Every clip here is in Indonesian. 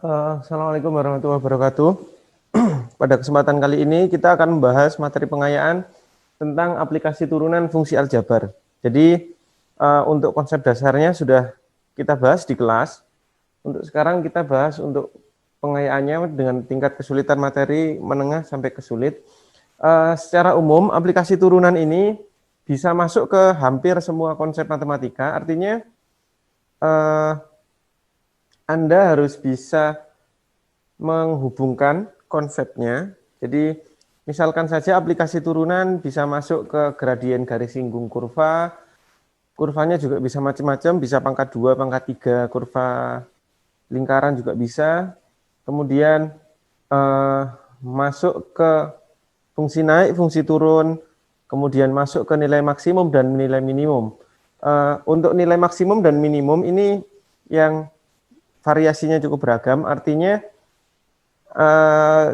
Assalamualaikum warahmatullahi wabarakatuh. Pada kesempatan kali ini kita akan membahas materi pengayaan tentang aplikasi turunan fungsi aljabar. Jadi untuk konsep dasarnya sudah kita bahas di kelas. Untuk sekarang kita bahas untuk pengayaannya dengan tingkat kesulitan materi menengah sampai ke sulit. Secara umum aplikasi turunan ini bisa masuk ke hampir semua konsep matematika. Artinya Anda harus bisa menghubungkan konsepnya. Jadi misalkan saja aplikasi turunan bisa masuk ke gradien garis singgung kurva. Kurvanya juga bisa macam-macam, bisa pangkat 2, pangkat 3, kurva lingkaran juga bisa. Kemudian masuk ke fungsi naik, fungsi turun, kemudian masuk ke nilai maksimum dan nilai minimum. Untuk nilai maksimum dan minimum ini yang variasinya cukup beragam, artinya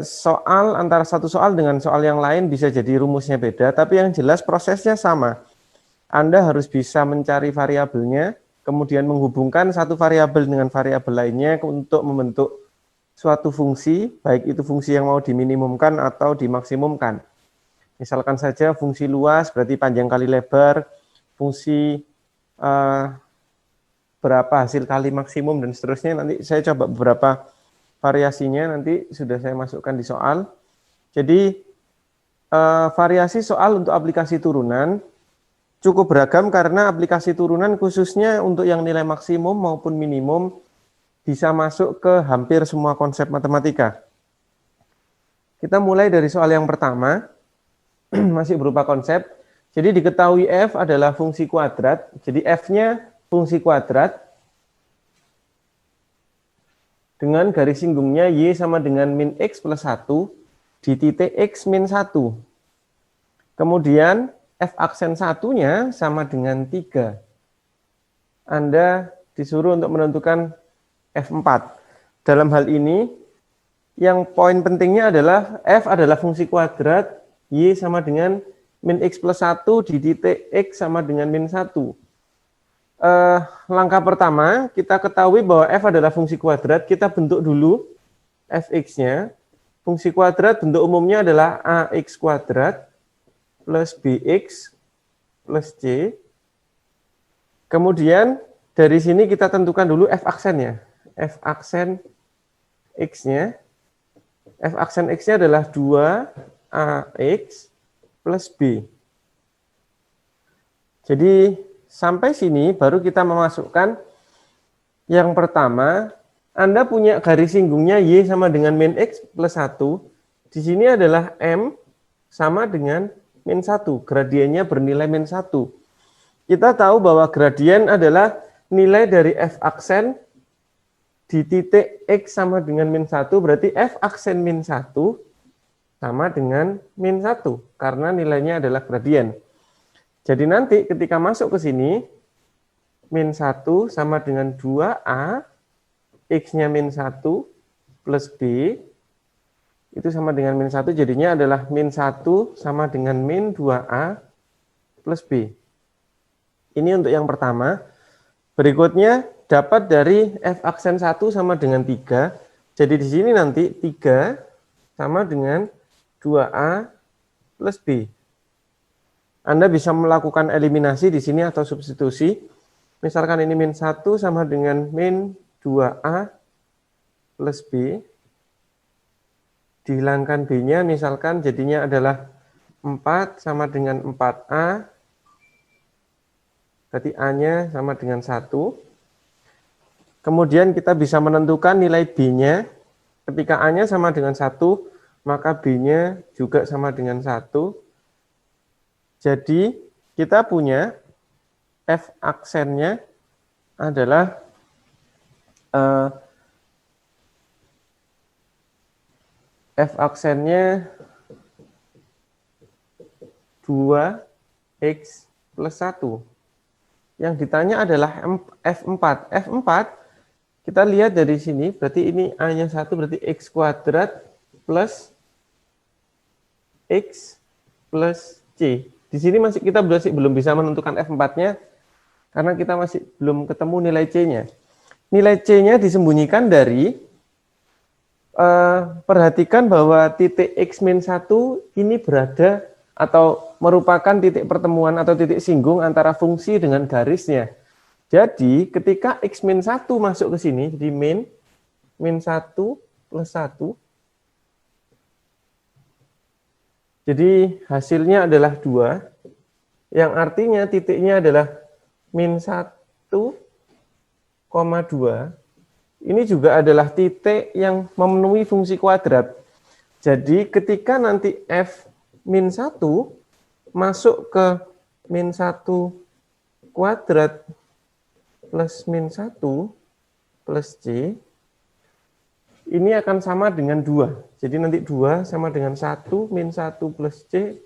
soal antara satu soal dengan soal yang lain bisa jadi rumusnya beda, tapi yang jelas prosesnya sama. Anda harus bisa mencari variabelnya, kemudian menghubungkan satu variabel dengan variabel lainnya untuk membentuk suatu fungsi, baik itu fungsi yang mau diminimumkan atau dimaksimumkan. Misalkan saja fungsi luas berarti panjang kali lebar, fungsi berapa hasil kali maksimum dan seterusnya. Nanti saya coba beberapa variasinya, nanti sudah saya masukkan di soal. Jadi variasi soal untuk aplikasi turunan cukup beragam karena aplikasi turunan khususnya untuk yang nilai maksimum maupun minimum bisa masuk ke hampir semua konsep matematika. Kita mulai dari soal yang pertama, masih berupa konsep. Jadi diketahui f adalah fungsi kuadrat, jadi f-nya fungsi kuadrat, dengan garis singgungnya y sama dengan min x plus 1 di titik x min 1. Kemudian f aksen satunya sama dengan 3. Anda disuruh untuk menentukan f4. Dalam hal ini, yang poin pentingnya adalah f adalah fungsi kuadrat, y sama dengan min x plus 1 di titik x sama dengan min 1. Langkah pertama, kita ketahui bahwa f adalah fungsi kuadrat, kita bentuk dulu fx-nya. Fungsi kuadrat bentuk umumnya adalah ax kuadrat plus bx plus c. Kemudian dari sini kita tentukan dulu f aksennya. F aksen x-nya. F aksen x-nya adalah 2ax plus b. Jadi sampai sini baru kita memasukkan yang pertama. Anda punya garis singgungnya y sama dengan min x plus 1. Di sini adalah m sama dengan min 1. Gradiennya bernilai min 1. Kita tahu bahwa gradien adalah nilai dari f aksen di titik x sama dengan min 1. Berarti f aksen min 1 sama dengan min 1. Karena nilainya adalah gradien. Jadi nanti ketika masuk ke sini, min 1 sama dengan 2A, X-nya min 1 plus B, itu sama dengan min 1, jadinya adalah min 1 sama dengan min 2A plus B. Ini untuk yang pertama. Berikutnya, dapat dari F aksen 1 sama dengan 3. Jadi di sini nanti 3 sama dengan 2A plus B. Anda bisa melakukan eliminasi di sini atau substitusi. Misalkan ini min 1 sama dengan min 2A plus B. Dihilangkan B-nya, misalkan jadinya adalah 4 sama dengan 4A. Berarti A-nya sama dengan 1. Kemudian kita bisa menentukan nilai B-nya. Ketika A-nya sama dengan 1, maka B-nya juga sama dengan 1. Jadi kita punya F aksennya adalah F aksennya 2x plus 1. Yang ditanya adalah F4. F4 kita lihat dari sini, berarti ini A-nya 1, berarti x kuadrat plus x plus c. Di sini kita belum bisa menentukan F4-nya karena kita masih belum ketemu nilai C-nya. Nilai C-nya disembunyikan dari perhatikan bahwa titik X min 1 ini berada atau merupakan titik pertemuan atau titik singgung antara fungsi dengan garisnya. Jadi ketika X min 1 masuk ke sini, jadi min 1 plus 1, jadi hasilnya adalah 2, yang artinya titiknya adalah min 1,2. Ini juga adalah titik yang memenuhi fungsi kuadrat. Jadi ketika nanti F min 1 masuk ke min 1 kuadrat plus min 1 plus C, ini akan sama dengan 2. Jadi nanti 2 sama dengan 1, min 1 plus C,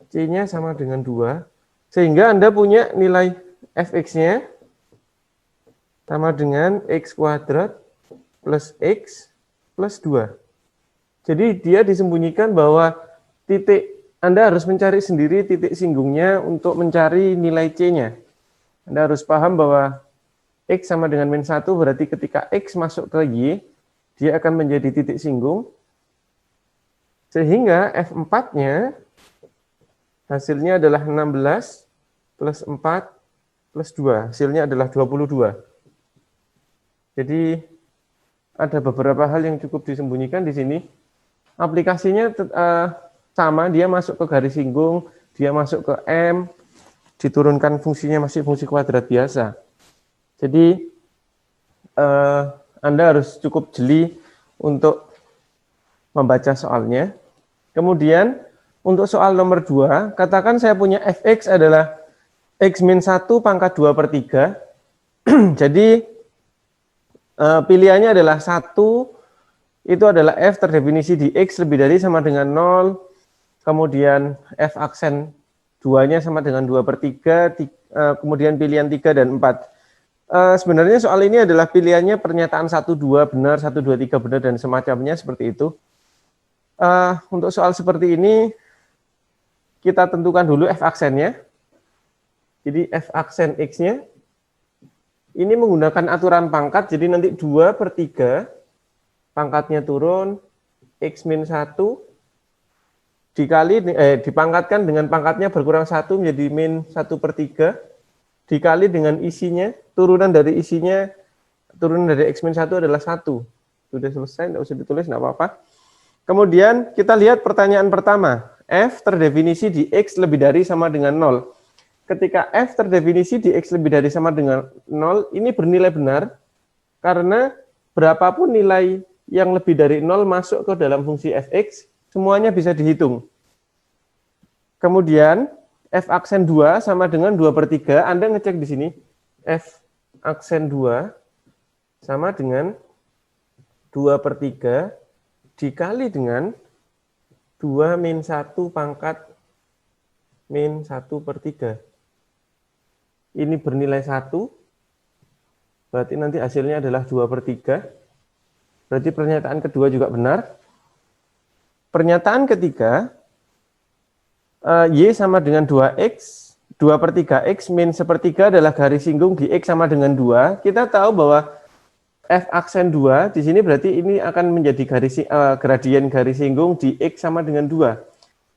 C-nya sama dengan 2. Sehingga Anda punya nilai Fx-nya sama dengan X kuadrat plus X plus 2. Jadi dia disembunyikan bahwa titik, Anda harus mencari sendiri titik singgungnya untuk mencari nilai C-nya. Anda harus paham bahwa X sama dengan min 1 berarti ketika X masuk ke Y, dia akan menjadi titik singgung. Sehingga F4-nya hasilnya adalah 16 plus 4 plus 2. Hasilnya adalah 22. Jadi ada beberapa hal yang cukup disembunyikan di sini. Aplikasinya sama, dia masuk ke garis singgung, dia masuk ke M, diturunkan fungsinya masih fungsi kuadrat biasa. Jadi Anda harus cukup jeli untuk membaca soalnya. Kemudian untuk soal nomor 2, katakan saya punya Fx adalah X min 1 pangkat 2 per 3. Jadi pilihannya adalah 1, itu adalah F terdefinisi di X lebih dari sama dengan 0, kemudian F aksen 2-nya sama dengan 2 per 3, kemudian pilihan 3 dan 4. Sebenarnya soal ini adalah pilihannya pernyataan 1, 2 benar, 1, 2, 3 benar, dan semacamnya seperti itu. Untuk soal seperti ini, kita tentukan dulu F aksennya. Jadi F aksen X-nya, ini menggunakan aturan pangkat, jadi nanti 2 per 3, pangkatnya turun, X min 1, dipangkatkan dengan pangkatnya berkurang 1 menjadi min 1 per 3, dikali dengan isinya, turunan dari isinya, turunan dari X min 1 adalah 1. Sudah selesai, tidak usah ditulis, tidak apa-apa. Kemudian kita lihat pertanyaan pertama, F terdefinisi di X lebih dari sama dengan 0. Ketika F terdefinisi di X lebih dari sama dengan 0, ini bernilai benar, karena berapapun nilai yang lebih dari 0 masuk ke dalam fungsi Fx, semuanya bisa dihitung. Kemudian, F aksen 2 sama dengan 2 per 3, Anda ngecek di sini, F aksen 2 sama dengan 2 per 3 dikali dengan 2 min 1 pangkat min 1 per 3. Ini bernilai 1, berarti nanti hasilnya adalah 2 per 3. Berarti pernyataan kedua juga benar. Pernyataan ketiga, Y sama dengan 2X, 2 per 3X min 1/3 adalah garis singgung di X sama dengan 2. Kita tahu bahwa F aksen 2, di sini berarti ini akan menjadi gradien garis singgung di X sama dengan 2.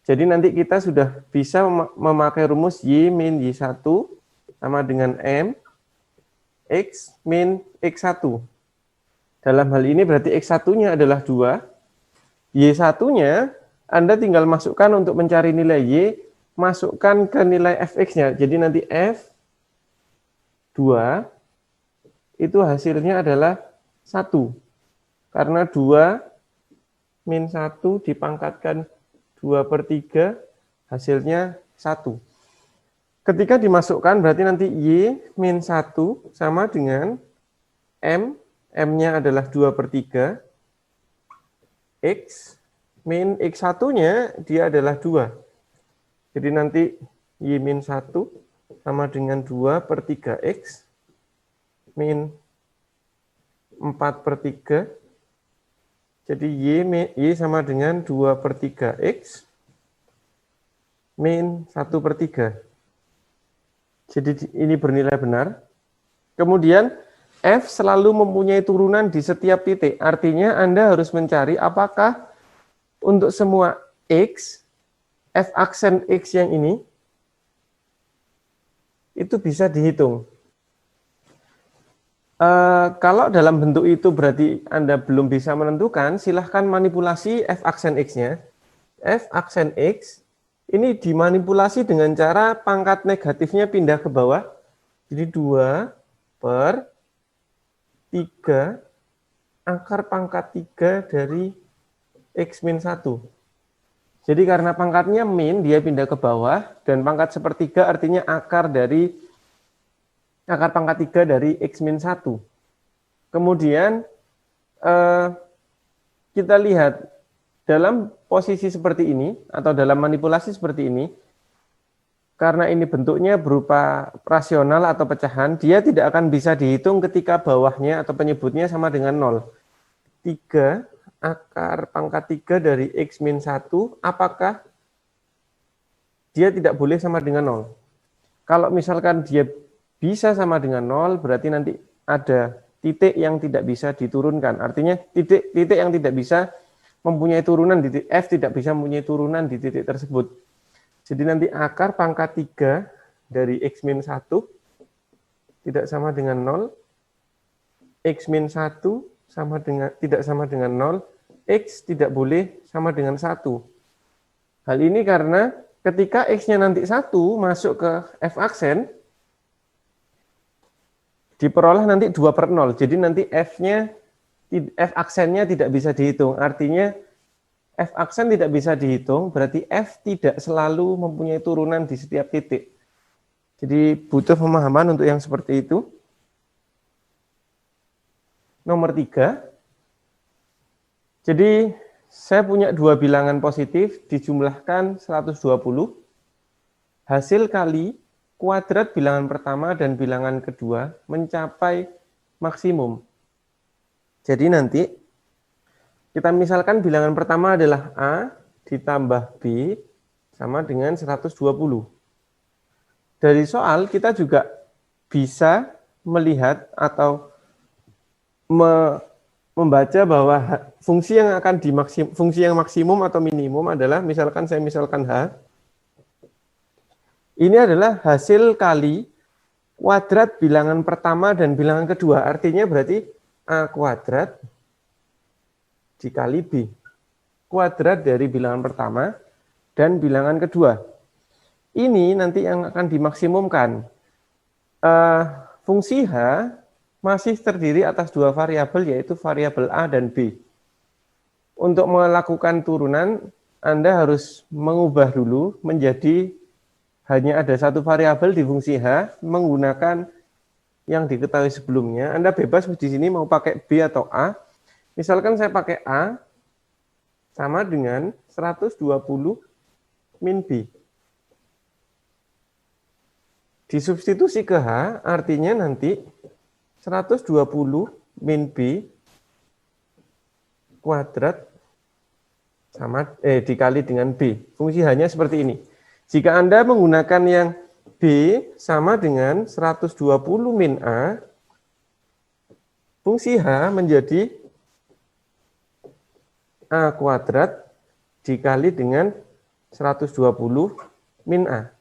Jadi nanti kita sudah bisa memakai rumus Y min Y1 sama dengan M X min X1. Dalam hal ini berarti X1-nya adalah 2. Y1-nya Anda tinggal masukkan untuk mencari nilai Y, masukkan ke nilai Fx-nya. Jadi nanti F2 itu hasilnya adalah 1. Karena 2 min 1 dipangkatkan 2 per 3, hasilnya 1. Ketika dimasukkan berarti nanti Y min 1 sama dengan M, M-nya adalah 2 per 3, X min X1-nya dia adalah 2. Jadi nanti Y min 1 sama dengan 2 per 3X min 4 per 3. Jadi Y sama dengan 2 per 3X min 1 per 3. Jadi ini bernilai benar. Kemudian F selalu mempunyai turunan di setiap titik. Artinya Anda harus mencari apakah untuk semua X, F aksen X yang ini, itu bisa dihitung. Kalau dalam bentuk itu berarti Anda belum bisa menentukan, silahkan manipulasi F aksen X-nya. F aksen X ini dimanipulasi dengan cara pangkat negatifnya pindah ke bawah. Jadi 2/3 akar pangkat 3 dari X min 1. Jadi karena pangkatnya min, dia pindah ke bawah, dan pangkat sepertiga artinya akar pangkat 3 dari X min 1. Kemudian kita lihat dalam posisi seperti ini, atau dalam manipulasi seperti ini, karena ini bentuknya berupa rasional atau pecahan, dia tidak akan bisa dihitung ketika bawahnya atau penyebutnya sama dengan 0. 3 akar pangkat 3 dari X min 1, apakah dia tidak boleh sama dengan 0? Kalau misalkan dia bisa sama dengan 0, berarti nanti ada titik yang tidak bisa diturunkan. Artinya titik yang tidak bisa mempunyai turunan di titik F, tidak bisa mempunyai turunan di titik tersebut. Jadi nanti akar pangkat 3 dari X min 1 tidak sama dengan 0, X min 1 tidak sama dengan 0, X tidak boleh sama dengan 1. Hal ini karena ketika X-nya nanti 1 masuk ke F aksen, diperoleh nanti 2/0. Jadi nanti F aksennya tidak bisa dihitung. Artinya F aksen tidak bisa dihitung, berarti F tidak selalu mempunyai turunan di setiap titik. Jadi butuh pemahaman untuk yang seperti itu. Nomor 3. Jadi saya punya dua bilangan positif dijumlahkan 120. Hasil kali kuadrat bilangan pertama dan bilangan kedua mencapai maksimum. Jadi nanti kita misalkan bilangan pertama adalah A ditambah B sama dengan 120. Dari soal kita juga bisa melihat atau membaca bahwa fungsi yang maksimum atau minimum adalah, misalkan saya misalkan H. Ini adalah hasil kali kuadrat bilangan pertama dan bilangan kedua. Artinya berarti A kuadrat dikali B. Kuadrat dari bilangan pertama dan bilangan kedua. Ini nanti yang akan dimaksimumkan. Fungsi H masih terdiri atas dua variabel, yaitu variabel A dan B. Untuk melakukan turunan, Anda harus mengubah dulu menjadi hanya ada satu variabel di fungsi H menggunakan yang diketahui sebelumnya. Anda bebas di sini mau pakai B atau A. Misalkan saya pakai A sama dengan 120 min B. Disubstitusi ke H, artinya nanti 120 min B kuadrat dikali dengan B. Fungsi H-nya seperti ini. Jika Anda menggunakan yang B sama dengan 120 min A, fungsi H menjadi A kuadrat dikali dengan 120 min A.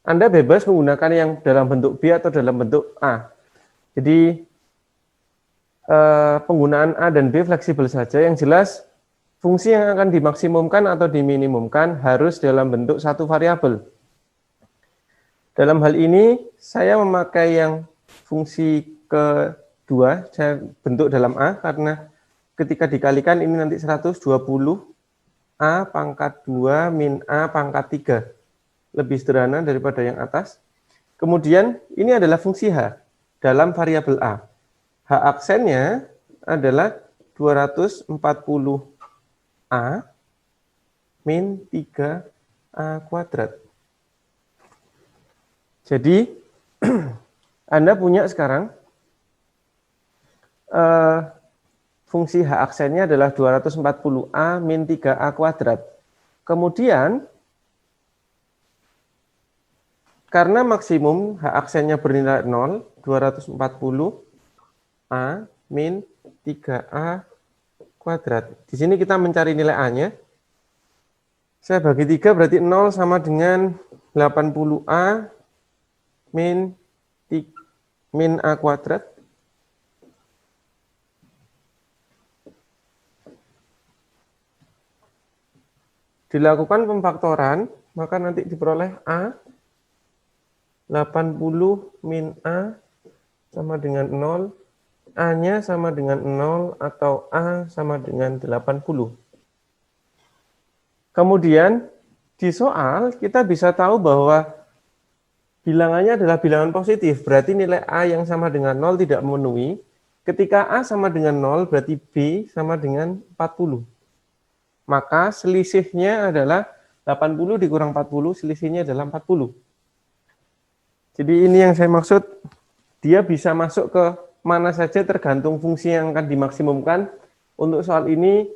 Anda bebas menggunakan yang dalam bentuk B atau dalam bentuk A. Jadi penggunaan A dan B fleksibel saja. Yang jelas fungsi yang akan dimaksimumkan atau diminimumkan harus dalam bentuk satu variabel. Dalam hal ini saya memakai yang fungsi kedua, saya bentuk dalam A karena ketika dikalikan ini nanti 120 A pangkat 2 min A pangkat 3. Lebih sederhana daripada yang atas. Kemudian ini adalah fungsi H dalam variabel A. H aksennya adalah 240 A min 3A kuadrat. Jadi Anda punya sekarang fungsi H aksennya adalah 240A min 3A kuadrat. Kemudian, karena maksimum H aksennya bernilai 0, 240 A min 3A kuadrat. Di sini kita mencari nilai A-nya. Saya bagi 3 berarti 0 sama dengan 80A min A kuadrat. Dilakukan pemfaktoran, maka nanti diperoleh A 80 min A sama dengan 0, A-nya sama dengan 0 atau A sama dengan 80. Kemudian di soal kita bisa tahu bahwa bilangannya adalah bilangan positif, berarti nilai A yang sama dengan 0 tidak memenuhi. Ketika A sama dengan 0, berarti B sama dengan 40. Maka selisihnya adalah 80 dikurang 40, selisihnya adalah 40. Jadi ini yang saya maksud, dia bisa masuk ke mana saja tergantung fungsi yang akan dimaksimumkan. Untuk soal ini,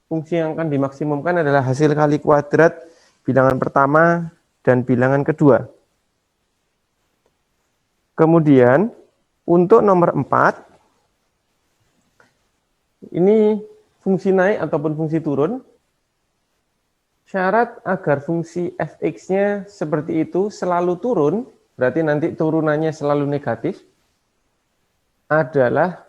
fungsi yang akan dimaksimumkan adalah hasil kali kuadrat bilangan pertama dan bilangan kedua. Kemudian, untuk nomor 4, ini fungsi naik ataupun fungsi turun. Syarat agar fungsi fx-nya seperti itu selalu turun, berarti nanti turunannya selalu negatif, adalah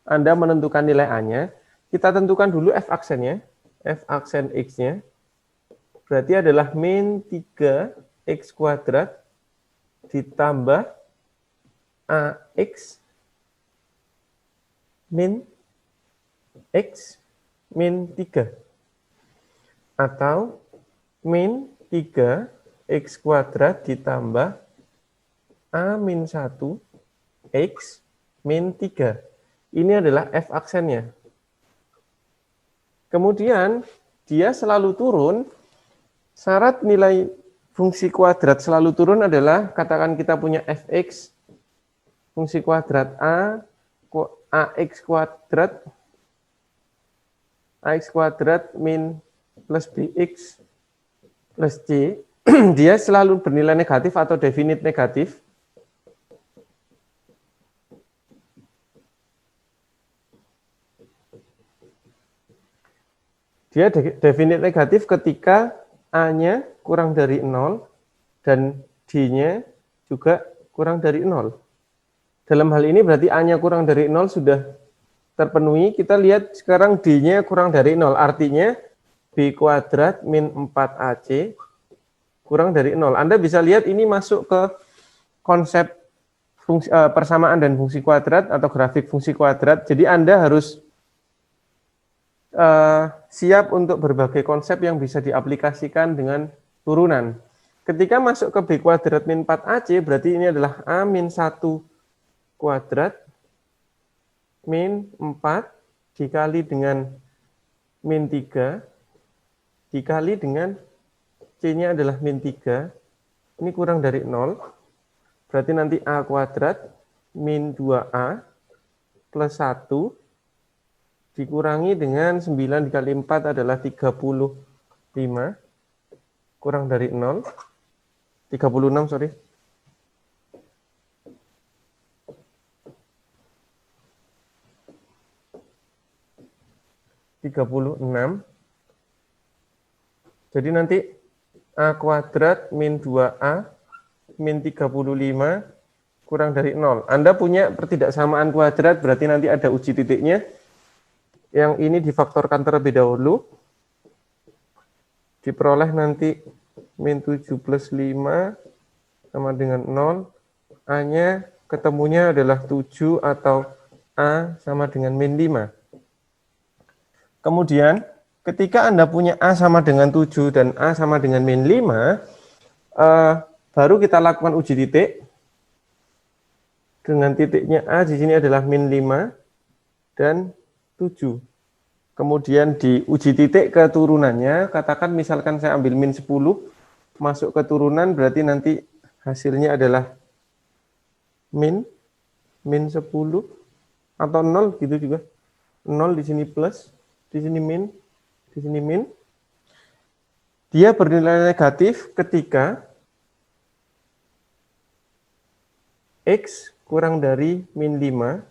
Anda menentukan nilai A-nya. Kita tentukan dulu f aksennya, f aksen x-nya, berarti adalah min 3x kuadrat ditambah ax min x min 3. Atau min 3x kuadrat ditambah A min 1 X min 3. Ini adalah F aksennya. Kemudian dia selalu turun. Syarat nilai fungsi kuadrat selalu turun adalah, katakan kita punya Fx, fungsi kuadrat AX kuadrat min plus bx plus c, dia selalu bernilai negatif atau definite negatif. Dia definite negatif ketika A-nya kurang dari 0 dan D-nya juga kurang dari 0. Dalam hal ini berarti A-nya kurang dari 0 sudah terpenuhi. Kita lihat sekarang D-nya kurang dari 0. Artinya B kuadrat min 4AC kurang dari 0. Anda bisa lihat ini masuk ke konsep fungsi, persamaan dan fungsi kuadrat atau grafik fungsi kuadrat. Jadi Anda harus siap untuk berbagai konsep yang bisa diaplikasikan dengan turunan. Ketika masuk ke B kuadrat min 4AC, berarti ini adalah A min 1 kuadrat min 4 dikali dengan min 3 dikali dengan C-nya adalah min 3. Ini kurang dari 0. Berarti nanti A kuadrat min 2A plus 1 dikurangi dengan 9 dikali 4 adalah 35. Kurang dari 0. 36, sorry. Jadi nanti A kuadrat min 2A min 35 kurang dari 0. Anda punya pertidaksamaan kuadrat, berarti nanti ada uji titiknya. Yang ini difaktorkan terlebih dahulu. Diperoleh nanti min 7 plus 5 sama dengan 0. A-nya ketemunya adalah 7 atau A sama dengan min 5. Kemudian ketika Anda punya A sama dengan 7 dan A sama dengan min 5, baru kita lakukan uji titik. Dengan titiknya A di sini adalah min 5 dan 7. Kemudian di uji titik ke turunannya, katakan misalkan saya ambil min 10, masuk ke turunan berarti nanti hasilnya adalah min 10 atau 0 gitu juga. 0 di sini plus, di sini min, di sini min. Dia bernilai negatif ketika X kurang dari min 5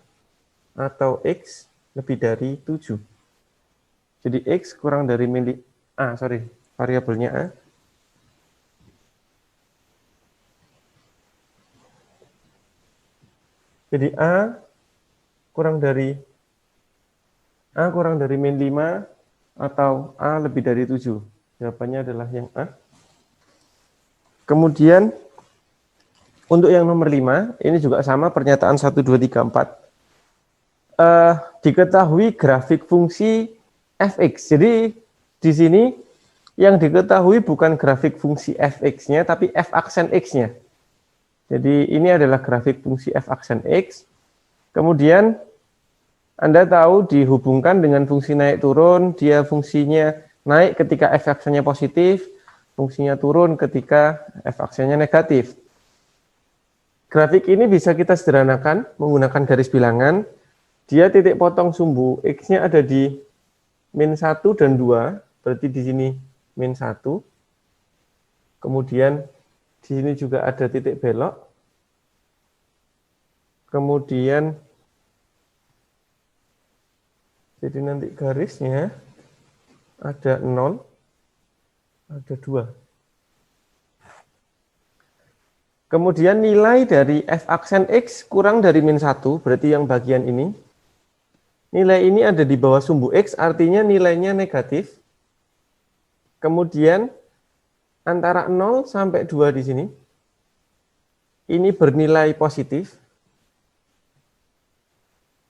atau X lebih dari 7. Jadi X kurang dari variabelnya A. Jadi A kurang dari min 5 atau A lebih dari 7. Jawabannya adalah yang A. Kemudian untuk yang nomor 5, ini juga sama pernyataan 1, 2, 3, 4. Diketahui grafik fungsi fx. Jadi di sini yang diketahui bukan grafik fungsi fx-nya, tapi f aksen x-nya. Jadi ini adalah grafik fungsi f aksen x. Kemudian Anda tahu dihubungkan dengan fungsi naik turun, dia fungsinya naik ketika f aksennya positif, fungsinya turun ketika f aksennya negatif. Grafik ini bisa kita sederhanakan menggunakan garis bilangan. Dia titik potong sumbu X-nya ada di min 1 dan 2, berarti di sini min 1. Kemudian di sini juga ada titik belok. Kemudian jadi nanti garisnya ada 0, ada 2. Kemudian nilai dari f aksen X kurang dari min 1, berarti yang bagian ini. Nilai ini ada di bawah sumbu X, artinya nilainya negatif. Kemudian antara 0 sampai 2 di sini, ini bernilai positif.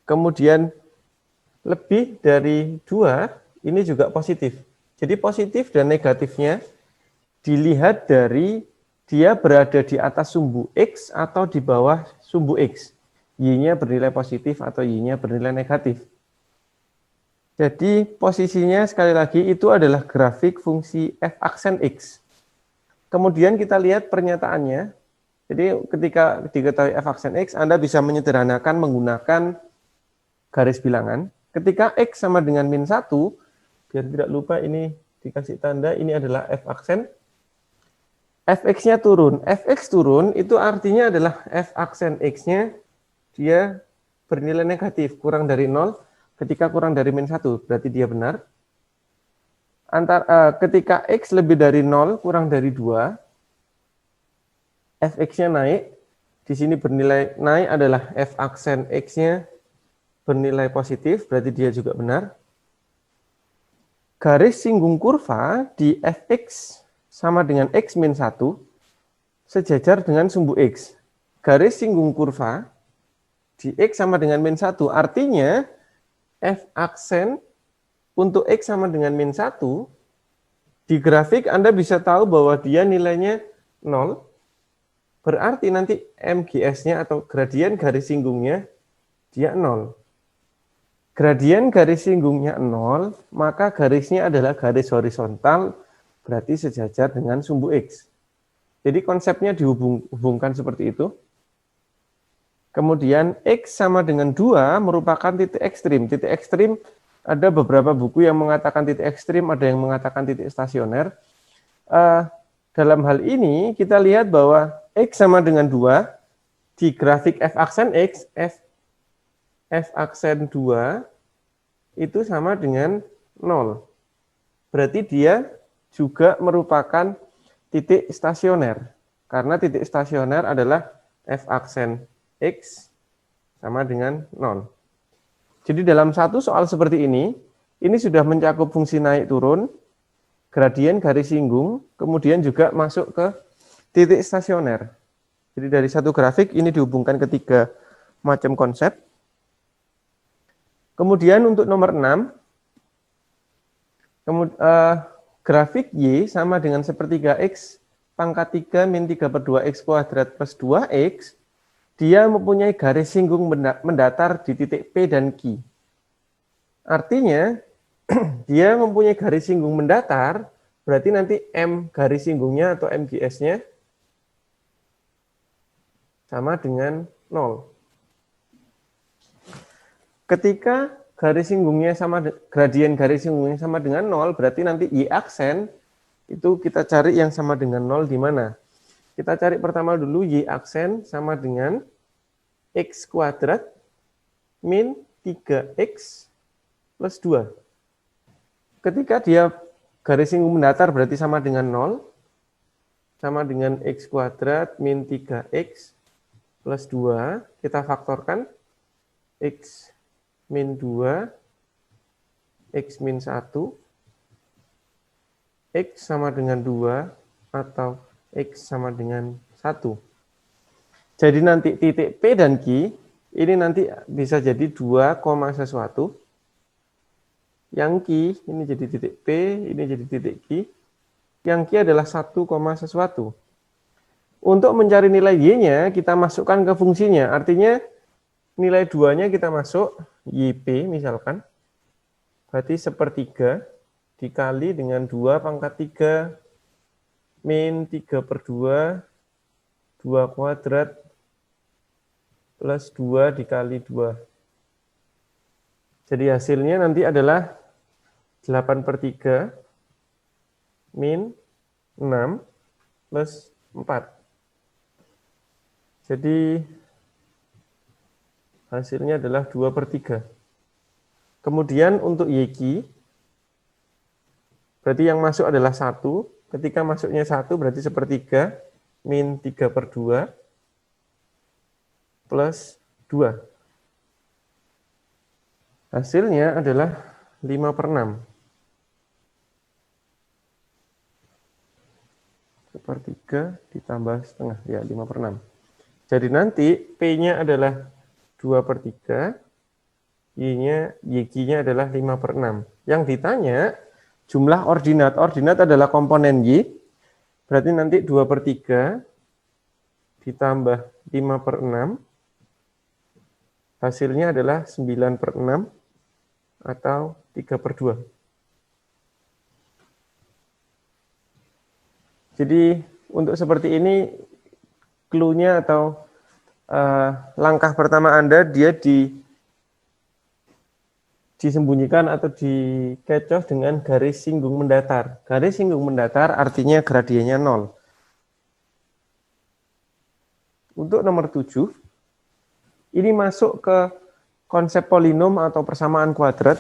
Kemudian lebih dari 2, ini juga positif. Jadi positif dan negatifnya dilihat dari dia berada di atas sumbu X atau di bawah sumbu X. Y-nya bernilai positif atau Y-nya bernilai negatif. Jadi posisinya sekali lagi itu adalah grafik fungsi f aksen X. Kemudian kita lihat pernyataannya. Jadi ketika diketahui f aksen X, Anda bisa menyederhanakan menggunakan garis bilangan. Ketika X sama dengan min 1, biar tidak lupa ini dikasih tanda, ini adalah f aksen. Fx-nya turun. Fx turun itu artinya adalah f aksen X-nya dia bernilai negatif, kurang dari 0. Ketika kurang dari min 1, berarti dia benar. Ketika X lebih dari 0, kurang dari 2, Fx-nya naik. Di sini bernilai naik adalah f aksen X-nya bernilai positif, berarti dia juga benar. Garis singgung kurva di Fx sama dengan X min 1 sejajar dengan sumbu X. Garis singgung kurva di X sama dengan min 1 artinya F aksen untuk X sama dengan min 1 di grafik Anda bisa tahu bahwa dia nilainya 0. Berarti nanti MGS-nya atau gradien garis singgungnya dia 0. Gradien garis singgungnya 0, maka garisnya adalah garis horizontal, berarti sejajar dengan sumbu X. Jadi konsepnya dihubungkan seperti itu. Kemudian X sama dengan 2 merupakan titik ekstrim. Titik ekstrim ada beberapa buku yang mengatakan titik ekstrim, ada yang mengatakan titik stasioner. Dalam hal ini kita lihat bahwa X sama dengan 2 di grafik F aksen X, F aksen 2 itu sama dengan 0. Berarti dia juga merupakan titik stasioner. Karena titik stasioner adalah F aksen X sama dengan 0. Jadi dalam satu soal seperti ini sudah mencakup fungsi naik turun, gradien garis singgung, kemudian juga masuk ke titik stasioner. Jadi dari satu grafik ini dihubungkan ke 3 macam konsep. Kemudian untuk nomor 6, grafik Y sama dengan sepertiga X pangkat 3 min 3/2X kuadrat plus 2X, dia mempunyai garis singgung mendatar di titik P dan Q. Artinya, dia mempunyai garis singgung mendatar, berarti nanti M garis singgungnya atau MGS-nya sama dengan 0. Ketika garis singgungnya gradien garis singgungnya sama dengan 0, berarti nanti Y aksen itu kita cari yang sama dengan 0 di mana? Kita cari pertama dulu Y aksen sama dengan X kuadrat min 3x plus 2. Ketika dia garis singgung mendatar berarti sama dengan 0, sama dengan x kuadrat min 3x plus 2. Kita faktorkan x min 2, x min 1, x sama dengan 2, atau x sama dengan 1. Jadi nanti titik P dan Q, ini nanti bisa jadi 2, sesuatu. Yang Q, ini jadi titik P, ini jadi titik Q. Yang Q adalah 1, sesuatu. Untuk mencari nilai Y-nya, kita masukkan ke fungsinya. Artinya, nilai 2-nya kita masuk, YP misalkan. Berarti sepertiga dikali dengan 2 pangkat 3 min 3 per 2, 2 kuadrat plus 2 dikali 2. Jadi hasilnya nanti adalah 8 per 3 min 6 plus 4. Jadi hasilnya adalah 2 per 3. Kemudian untuk YQ, berarti yang masuk adalah 1. Ketika masuknya 1 berarti sepertiga min 3 per 2 plus 2. Hasilnya adalah 5 per 6. Sepertiga ditambah setengah, ya 5 per 6. Jadi nanti P-nya adalah 2 per 3, YQ-nya adalah 5 per 6. Yang ditanya jumlah ordinat. Ordinat adalah komponen Y, berarti nanti 2 per 3 ditambah 5 per 6, hasilnya adalah 9 per 6 atau 3 per 2. Jadi untuk seperti ini, clue-nya atau langkah pertama Anda, dia disembunyikan atau dikecoh dengan garis singgung mendatar. Garis singgung mendatar artinya gradiennya 0. Untuk nomor 7, ini masuk ke konsep polinom atau persamaan kuadrat.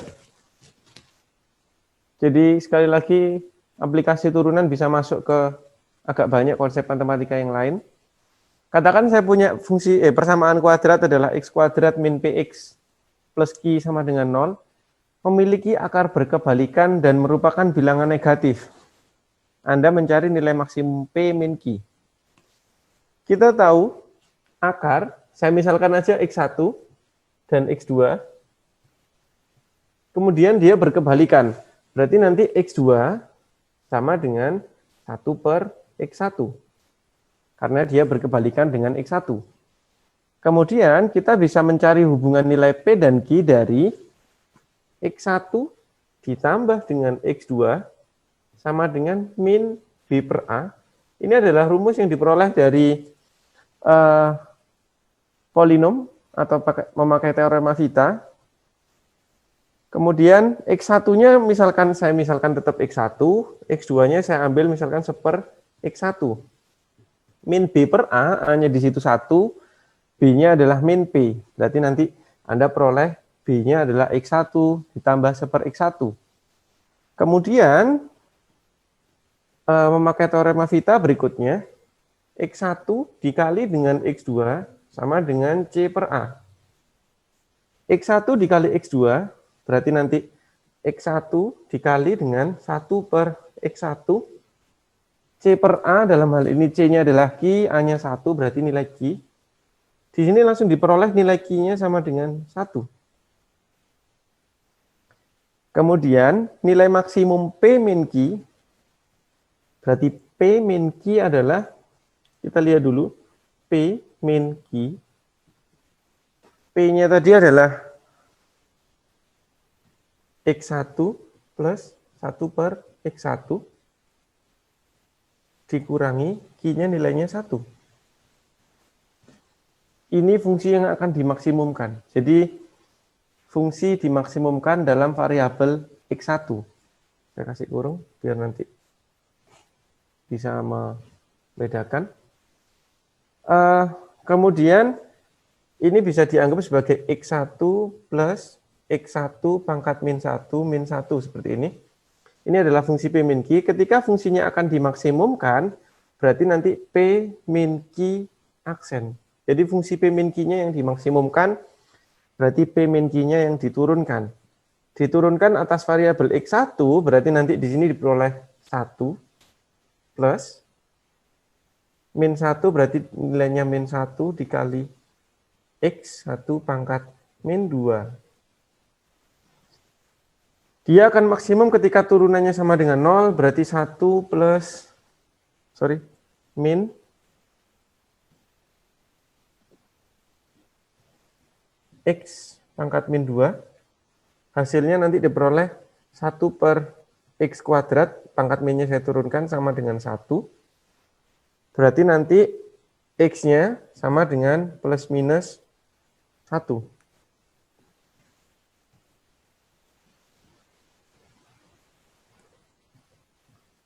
Jadi sekali lagi aplikasi turunan bisa masuk ke agak banyak konsep matematika yang lain. Katakan saya punya fungsi persamaan kuadrat adalah x kuadrat min px plus q sama dengan 0, memiliki akar berkebalikan dan merupakan bilangan negatif. Anda mencari nilai maksimum p min q. Kita tahu akar, saya misalkan aja x1 dan x2, kemudian dia berkebalikan. Berarti nanti x2 sama dengan 1 per x1. Karena dia berkebalikan dengan x1. Kemudian kita bisa mencari hubungan nilai P dan Q dari x1 ditambah dengan x2 sama dengan min B per A. Ini adalah rumus yang diperoleh dari polinom atau memakai teorema Vita. Kemudian x1-nya saya misalkan tetap x1, x2-nya saya ambil misalkan seper x1. Min B per A, A-nya di situ 1, B-nya adalah min P. Berarti nanti Anda peroleh B-nya adalah X1 ditambah seper X1. Kemudian, memakai teorema Vita berikutnya, X1 dikali dengan X2 sama dengan C per A. X1 dikali X2, berarti nanti X1 dikali dengan 1 per X1, C per A dalam hal ini C-nya adalah Q, A-nya 1, berarti nilai Q. Di sini langsung diperoleh nilai Q-nya sama dengan 1. Kemudian nilai maksimum P min Q, berarti P min Q adalah, kita lihat dulu, P min Q. P-nya tadi adalah X1 plus 1 per X1 dikurangi Q-nya nilainya 1. Ini fungsi yang akan dimaksimumkan. Jadi fungsi dimaksimumkan dalam variabel X1. Saya kasih kurung biar nanti bisa membedakan. Kemudian Ini bisa dianggap sebagai X1 plus X1 pangkat min 1 seperti ini. Ini adalah fungsi P min Q. Ketika fungsinya akan dimaksimumkan, berarti nanti P min Q aksen. Jadi fungsi P min Q-nya yang dimaksimumkan, berarti P min Q-nya yang diturunkan. Diturunkan atas variabel X1, berarti nanti di sini diperoleh 1 plus min 1, berarti nilainya min 1 dikali X1 pangkat min 2. Dia akan maksimum ketika turunannya sama dengan 0, berarti 1 plus, min X pangkat min 2. Hasilnya nanti diperoleh 1 per X kuadrat, pangkat minnya saya turunkan sama dengan 1. Berarti nanti X-nya sama dengan plus minus 1.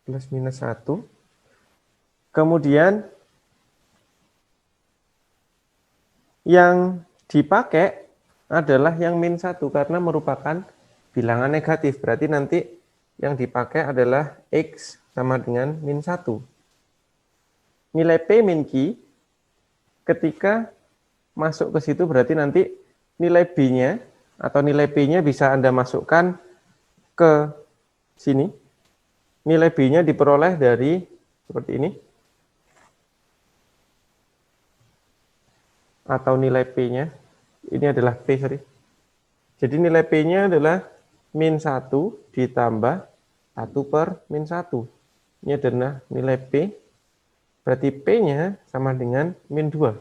Plus minus 1. Kemudian yang dipakai adalah yang min 1 karena merupakan bilangan negatif. Berarti nanti yang dipakai adalah X sama dengan min 1. Nilai P min Q ketika masuk ke situ berarti nanti nilai B-nya atau nilai P-nya bisa Anda masukkan ke sini. Nilai B-nya diperoleh dari seperti ini. Atau nilai P-nya. Ini adalah P, Jadi nilai P-nya adalah min 1 ditambah 1 per min 1. Ini adalah nilai P. Berarti P-nya sama dengan min 2.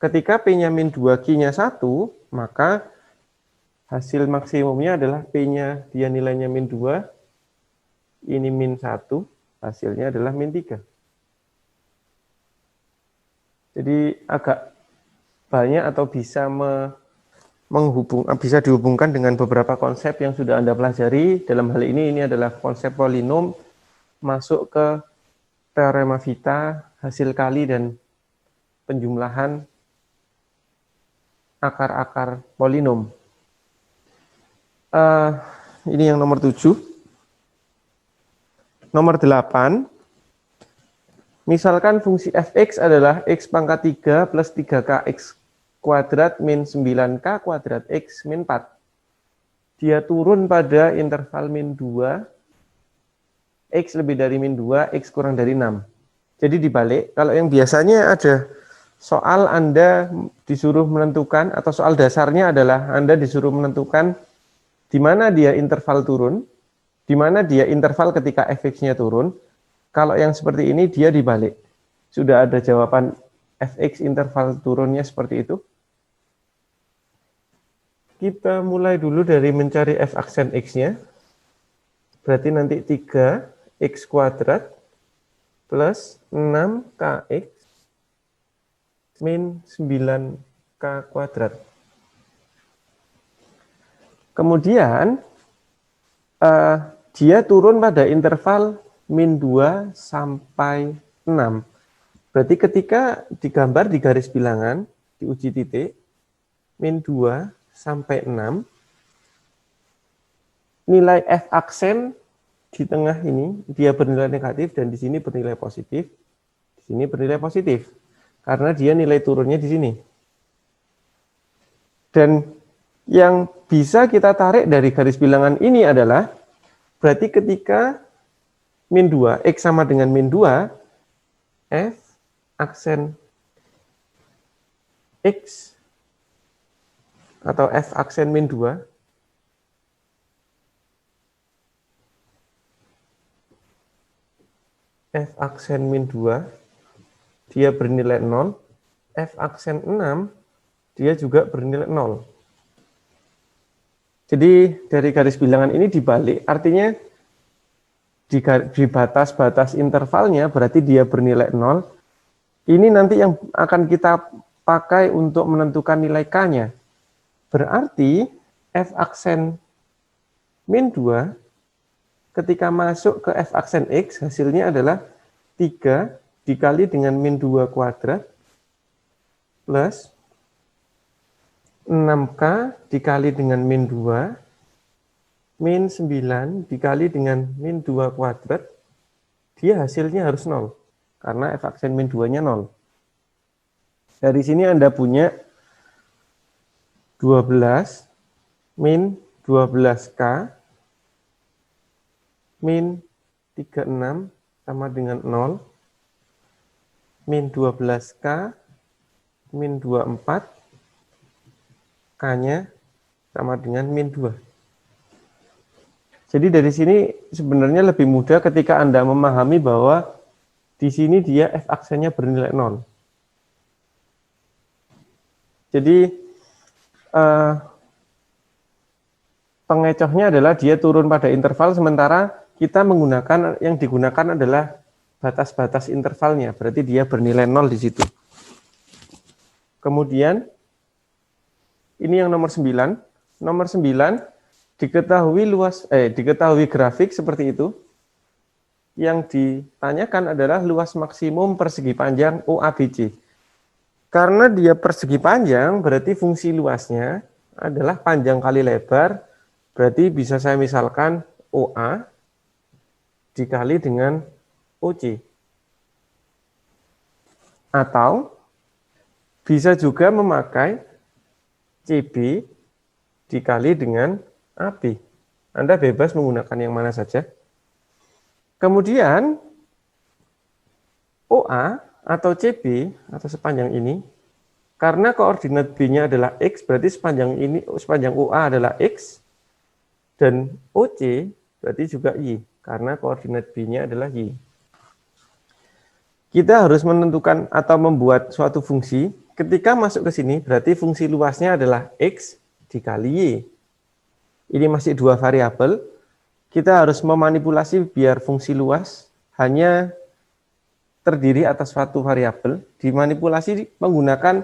Ketika P-nya min 2, Q-nya 1, maka hasil maksimumnya adalah P-nya dia nilainya min 2, ini min 1, hasilnya adalah min 3. Jadi agak banyak atau bisa bisa dihubungkan dengan beberapa konsep yang sudah Anda pelajari. Dalam hal ini adalah konsep polinom masuk ke teorema Vita, hasil kali dan penjumlahan akar-akar polinom. Ini yang nomor 7. Nomor 8. Misalkan fungsi fx adalah x pangkat 3 plus 3kx kuadrat min 9k kuadrat x min 4. Dia turun pada interval min 2, x lebih dari min 2, x kurang dari 6. Jadi dibalik, kalau yang biasanya ada soal Anda disuruh menentukan, atau soal dasarnya adalah Anda disuruh menentukan di mana dia interval turun, di mana dia interval ketika fx-nya turun. Kalau yang seperti ini dia dibalik. Sudah ada jawaban fx interval turunnya seperti itu. Kita mulai dulu dari mencari f aksen x-nya. Berarti nanti 3x kuadrat plus 6kx min 9k kuadrat. Kemudian dia turun pada interval min 2 sampai 6. Berarti ketika digambar di garis bilangan, diuji titik, min 2 sampai 6, nilai f aksen di tengah ini, dia bernilai negatif dan di sini bernilai positif. Di sini bernilai positif, karena dia nilai turunnya di sini. Dan yang bisa kita tarik dari garis bilangan ini adalah, berarti ketika min 2, X sama dengan min 2, F aksen X atau F aksen min 2 F aksen min 2 dia bernilai 0, F aksen 6 dia juga bernilai 0. Jadi dari garis bilangan ini dibalik, artinya di batas-batas intervalnya berarti dia bernilai 0. Ini nanti yang akan kita pakai untuk menentukan nilai K-nya. Berarti F aksen min 2 ketika masuk ke F aksen X hasilnya adalah 3 dikali dengan min 2 kuadrat plus 6K dikali dengan min 2, min 9 dikali dengan min 2 kuadrat, dia hasilnya harus 0. Karena f aksen min 2-nya 0. Dari sini Anda punya 12 min 12K min 36 sama dengan 0, min 12K min 24, K-nya sama dengan min 2. Jadi dari sini sebenarnya lebih mudah ketika Anda memahami bahwa di sini dia f aksennya bernilai 0. Jadi pengecohnya adalah dia turun pada interval, sementara kita menggunakan, yang digunakan adalah batas-batas intervalnya, berarti dia bernilai 0 di situ. Kemudian ini yang nomor 9. Nomor 9 diketahui grafik seperti itu. Yang ditanyakan adalah luas maksimum persegi panjang OABC. Karena dia persegi panjang, berarti fungsi luasnya adalah panjang kali lebar, berarti bisa saya misalkan OA dikali dengan OC. Atau bisa juga memakai CB dikali dengan AB. Anda bebas menggunakan yang mana saja. Kemudian OA atau CB atau sepanjang ini, karena koordinat B-nya adalah X, berarti sepanjang OA adalah X, dan OC berarti juga Y, karena koordinat B-nya adalah Y. Kita harus menentukan atau membuat suatu fungsi. Ketika masuk ke sini, berarti fungsi luasnya adalah X dikali Y. Ini masih dua variabel. Kita harus memanipulasi biar fungsi luas hanya terdiri atas suatu variabel. Dimanipulasi menggunakan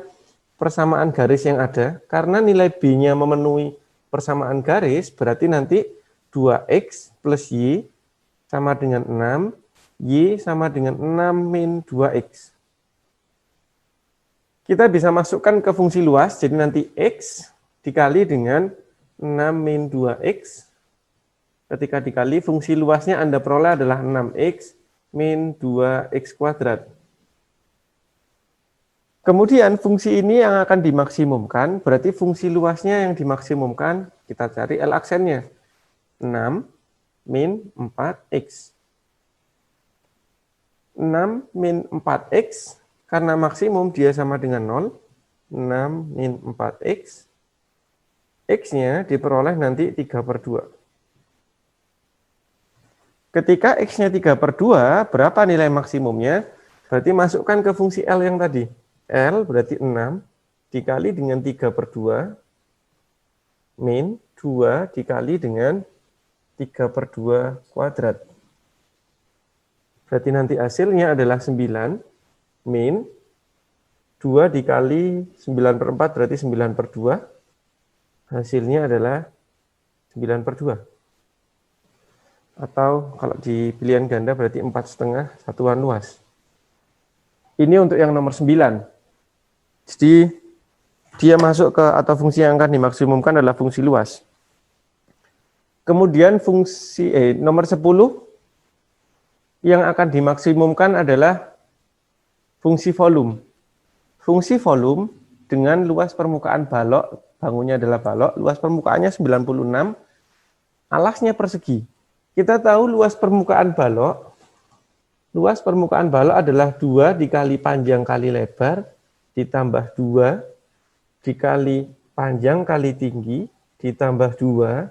persamaan garis yang ada. Karena nilai B-nya memenuhi persamaan garis, berarti nanti 2X plus Y sama dengan 6, Y sama dengan 6 min 2X. Kita bisa masukkan ke fungsi luas, jadi nanti X dikali dengan 6 min 2X. Ketika dikali, fungsi luasnya Anda peroleh adalah 6X min 2X kuadrat. Kemudian fungsi ini yang akan dimaksimumkan, berarti fungsi luasnya yang dimaksimumkan, kita cari L aksennya. 6 min 4X. 6 min 4X, karena maksimum dia sama dengan 0. 6 min 4X. X-nya diperoleh nanti 3/2. Ketika X-nya 3/2, berapa nilai maksimumnya? Berarti masukkan ke fungsi L yang tadi. L berarti 6 dikali dengan 3/2 min 2 dikali dengan 3/2 kuadrat. Berarti nanti hasilnya adalah 9 min 2 dikali 9/4 berarti 9/2. Hasilnya adalah 9/2. Atau kalau di pilihan ganda berarti 4,5 satuan luas. Ini untuk yang nomor 9. Jadi dia masuk ke atau fungsi yang akan dimaksimumkan adalah fungsi luas. Kemudian fungsi nomor 10 yang akan dimaksimumkan adalah fungsi volume. Fungsi volume dengan luas permukaan balok, bangunnya adalah balok, luas permukaannya 96, alasnya persegi. Kita tahu luas permukaan balok adalah 2 dikali panjang kali lebar, ditambah 2 dikali panjang kali tinggi, ditambah 2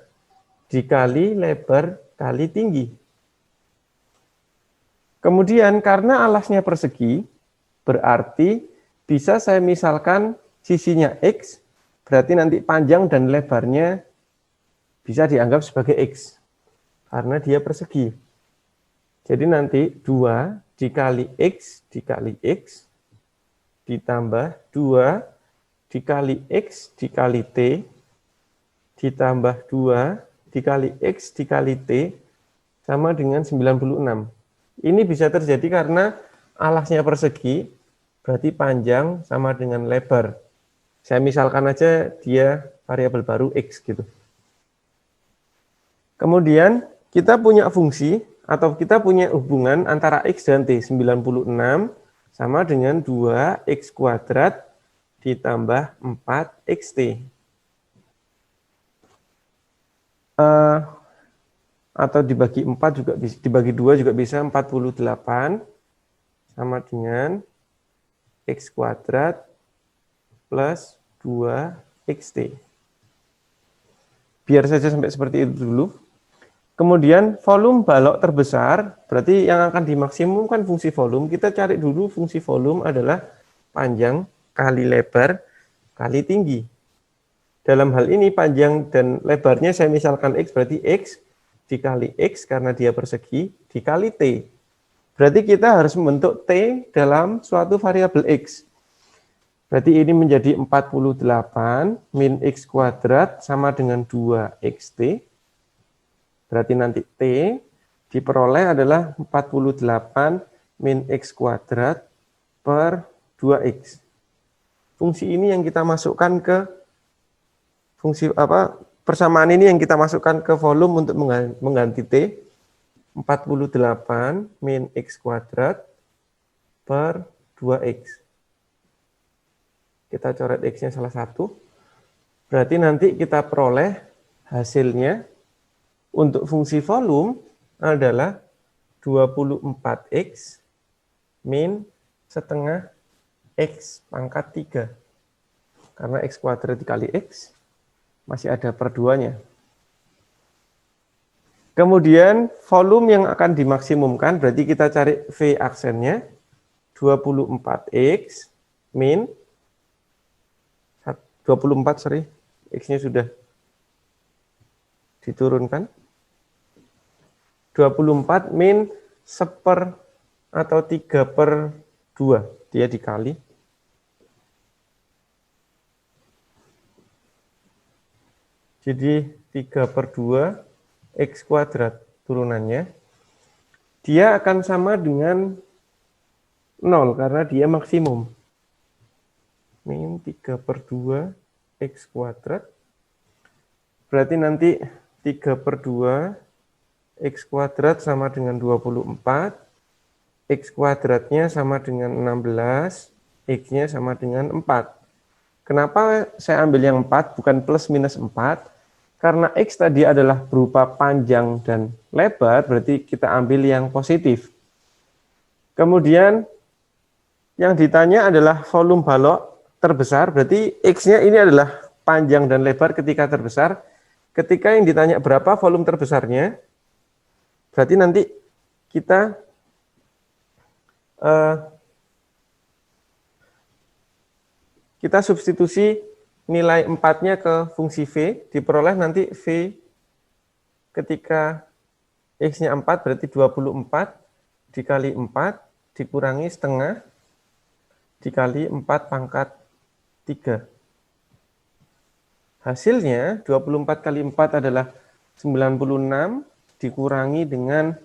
dikali lebar kali tinggi. Kemudian karena alasnya persegi, berarti bisa saya misalkan sisinya X, berarti nanti panjang dan lebarnya bisa dianggap sebagai X. Karena dia persegi. Jadi nanti 2 dikali X ditambah 2 dikali X dikali T ditambah 2 dikali X dikali T sama dengan 96. Ini bisa terjadi karena alasnya persegi, berarti panjang sama dengan lebar. Saya misalkan aja dia variabel baru X gitu. Kemudian kita punya fungsi atau kita punya hubungan antara X dan T. 96 sama dengan 2X kuadrat ditambah 4XT. Atau dibagi 4 juga bisa, dibagi 2 juga bisa. 48 sama dengan X kuadrat plus 2XT. Biar saja sampai seperti itu dulu. Kemudian volume balok terbesar, berarti yang akan dimaksimumkan fungsi volume. Kita cari dulu fungsi volume adalah panjang kali lebar kali tinggi. Dalam hal ini panjang dan lebarnya saya misalkan X, berarti X dikali X karena dia persegi, dikali T. Berarti kita harus membentuk T dalam suatu variabel X. Berarti ini menjadi 48 min X kuadrat sama dengan 2XT. Berarti nanti T diperoleh adalah 48 min X kuadrat per 2X. Fungsi ini yang kita masukkan ke fungsi persamaan ini yang kita masukkan ke volume untuk mengganti T. 48 min X kuadrat per 2X. Kita coret X-nya salah satu. Berarti nanti kita peroleh hasilnya untuk fungsi volume adalah 24X min setengah X pangkat 3. Karena X kuadrat dikali X, masih ada per 2-nya. Kemudian volume yang akan dimaksimumkan, berarti kita cari V aksennya, 24X min 24, X-nya sudah diturunkan. 24 min 1/, atau 3/2, dia dikali. Jadi 3/2 X kuadrat turunannya. Dia akan sama dengan 0 karena dia maksimum. Min 3/2 X kuadrat. Berarti nanti 3/2 X kuadrat sama dengan 24. X kuadratnya sama dengan 16. X-nya sama dengan 4. Kenapa saya ambil yang 4 bukan plus minus 4? Karena X tadi adalah berupa panjang dan lebar, berarti kita ambil yang positif. Kemudian yang ditanya adalah volume balok terbesar, berarti X-nya ini adalah panjang dan lebar ketika terbesar. Ketika yang ditanya berapa volume terbesarnya, berarti nanti kita substitusi nilai 4-nya ke fungsi V, diperoleh nanti V ketika X-nya 4, berarti 24 dikali 4 dikurangi setengah dikali 4 pangkat 3. Hasilnya 24 kali 4 adalah 96 dikurangi dengan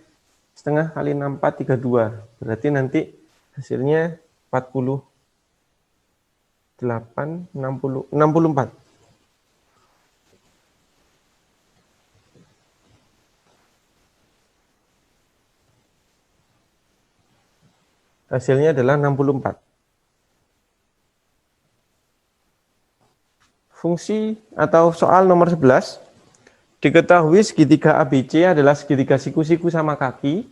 setengah kali 64, 32. Berarti nanti hasilnya 48, 64. Hasilnya adalah 64. Fungsi atau soal nomor 11. Diketahui segitiga ABC adalah segitiga siku-siku sama kaki.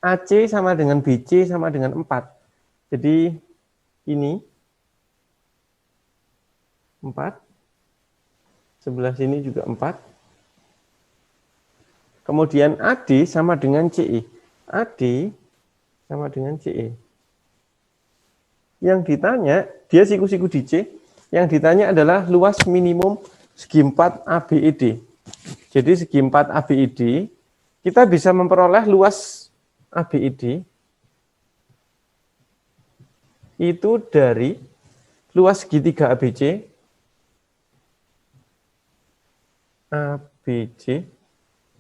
AC sama dengan BC sama dengan 4. Jadi ini 4. Sebelah sini juga 4. Kemudian AD sama dengan CE. AD sama dengan CE. Yang ditanya, dia siku-siku di C. Yang ditanya adalah luas minimum segi 4 ABED. Jadi segi 4 ABED, kita bisa memperoleh luas ABED itu dari luas segitiga ABC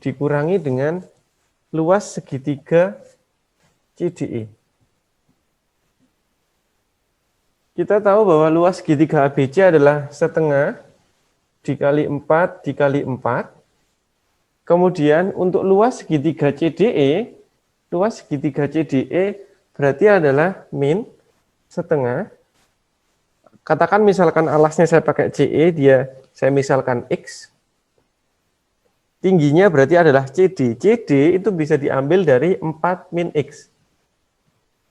dikurangi dengan luas segitiga CDE. Kita tahu bahwa luas segitiga ABC adalah setengah dikali 4 dikali 4. Kemudian untuk luas segitiga CDE berarti adalah min setengah. Katakan misalkan alasnya saya pakai CE, saya misalkan X. Tingginya berarti adalah CD. CD itu bisa diambil dari 4 min X.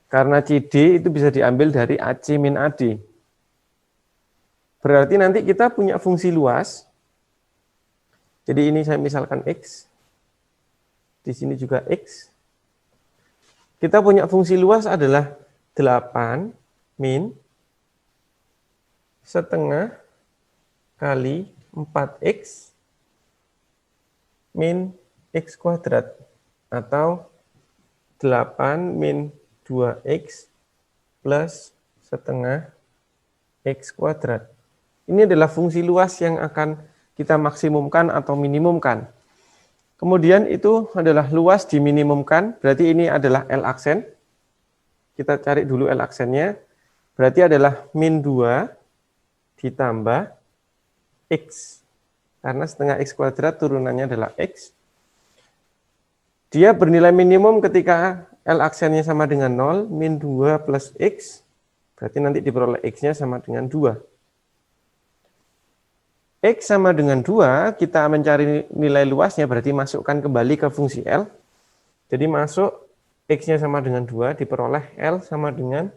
Karena CD itu bisa diambil dari AC min AD. Berarti nanti kita punya fungsi luas. Jadi ini saya misalkan X. Di sini juga X. Kita punya fungsi luas adalah 8 min setengah kali 4X min X kuadrat. Atau 8 min 2X plus setengah X kuadrat. Ini adalah fungsi luas yang akan kita maksimumkan atau minimumkan. Kemudian itu adalah luas diminimumkan, berarti ini adalah L aksen. Kita cari dulu L aksennya. Berarti adalah min 2 ditambah X. Karena setengah X kuadrat turunannya adalah X. Dia bernilai minimum ketika L aksennya sama dengan 0, min 2 plus X. Berarti nanti diperoleh X-nya sama dengan 2. X sama dengan 2, kita mencari nilai luasnya, berarti masukkan kembali ke fungsi L. Jadi masuk X-nya sama dengan 2, diperoleh L sama dengan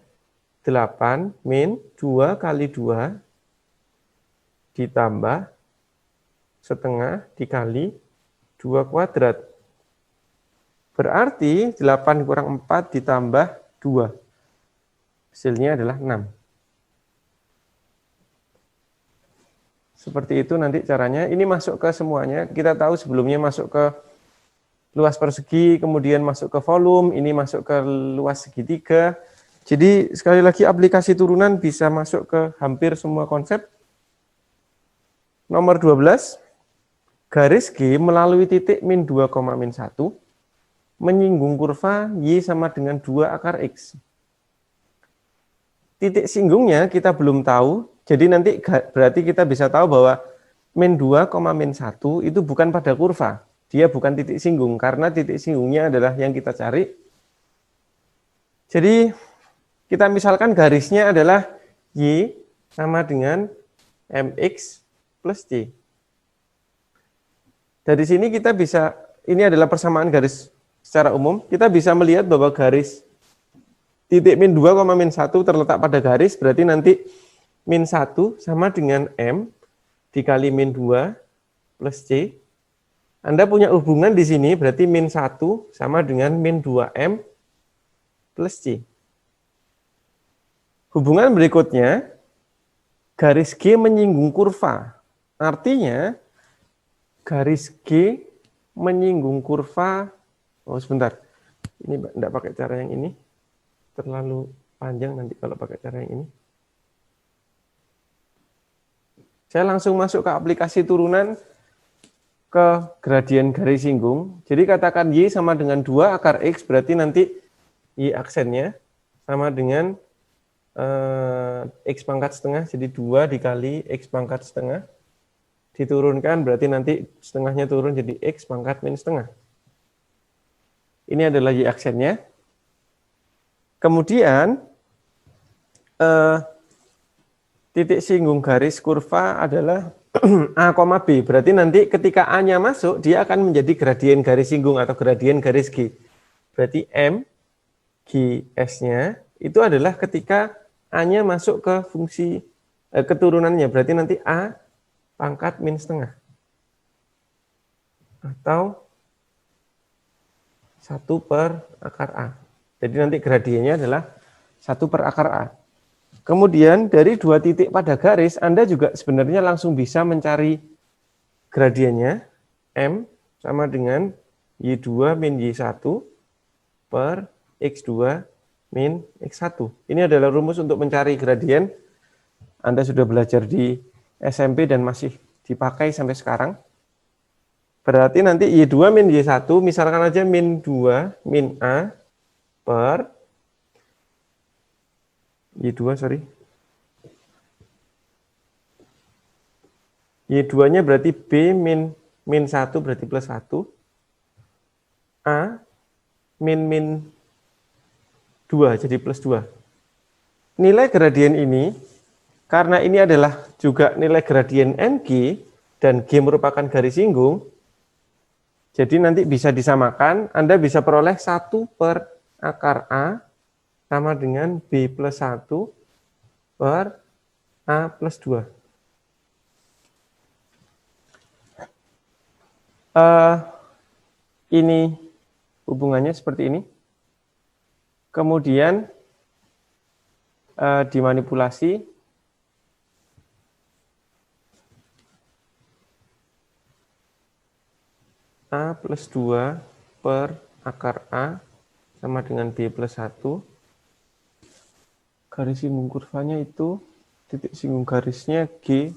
8 min 2 kali 2 ditambah setengah dikali 2 kuadrat. Berarti 8 kurang 4 ditambah 2. Hasilnya adalah 6. Seperti itu nanti caranya. Ini masuk ke semuanya. Kita tahu sebelumnya masuk ke luas persegi, kemudian masuk ke volume, ini masuk ke luas segitiga. Jadi sekali lagi aplikasi turunan bisa masuk ke hampir semua konsep. Nomor 12, garis G melalui titik min 2, min 1 menyinggung kurva Y sama dengan 2 akar X. Titik singgungnya kita belum tahu, jadi nanti berarti kita bisa tahu bahwa min 2, min 1 itu bukan pada kurva. Dia bukan titik singgung, karena titik singgungnya adalah yang kita cari. Jadi kita misalkan garisnya adalah Y sama dengan MX plus C. Dari sini kita bisa, ini adalah persamaan garis secara umum, kita bisa melihat bahwa garis titik min 2, min 1 terletak pada garis, berarti nanti min 1 sama dengan M dikali min 2 plus C. Anda punya hubungan di sini, berarti min 1 sama dengan min 2M plus C. Hubungan berikutnya, garis G menyinggung kurva. Artinya, garis G menyinggung kurva, oh sebentar, ini tidak pakai cara yang ini, terlalu panjang nanti kalau pakai cara yang ini. Saya langsung masuk ke aplikasi turunan ke gradien garis singgung. Jadi katakan Y sama dengan 2 akar X, berarti nanti Y aksennya sama dengan X pangkat setengah, jadi 2 dikali X pangkat setengah. Diturunkan berarti nanti setengahnya turun jadi X pangkat min setengah. Ini adalah Y aksennya. Kemudian titik singgung garis kurva adalah A, B. Berarti nanti ketika A-nya masuk, dia akan menjadi gradien garis singgung atau gradien garis G. Berarti M, G, S-nya itu adalah ketika A-nya masuk ke fungsi keturunannya. Berarti nanti A pangkat min setengah. Atau 1 per akar A. Jadi nanti gradiennya adalah 1 per akar A. Kemudian dari 2 titik pada garis, Anda juga sebenarnya langsung bisa mencari gradiennya. M sama dengan Y2 min Y1 per X2 min X1. Ini adalah rumus untuk mencari gradien. Anda sudah belajar di SMP dan masih dipakai sampai sekarang. Berarti nanti Y2 min Y1, misalkan aja min 2 min A per Y2, sorry. Y2-nya berarti B min 1 berarti plus 1. A min 2 jadi plus 2. Nilai gradien ini, karena ini adalah juga nilai gradien NG, dan G merupakan garis singgung, jadi nanti bisa disamakan, Anda bisa peroleh 1 per akar A sama dengan B plus 1 per A plus 2. Ini hubungannya seperti ini. Kemudian dimanipulasi. A plus 2 per akar A sama dengan B plus 1. Garis singgung kurvanya itu, titik singgung garisnya G,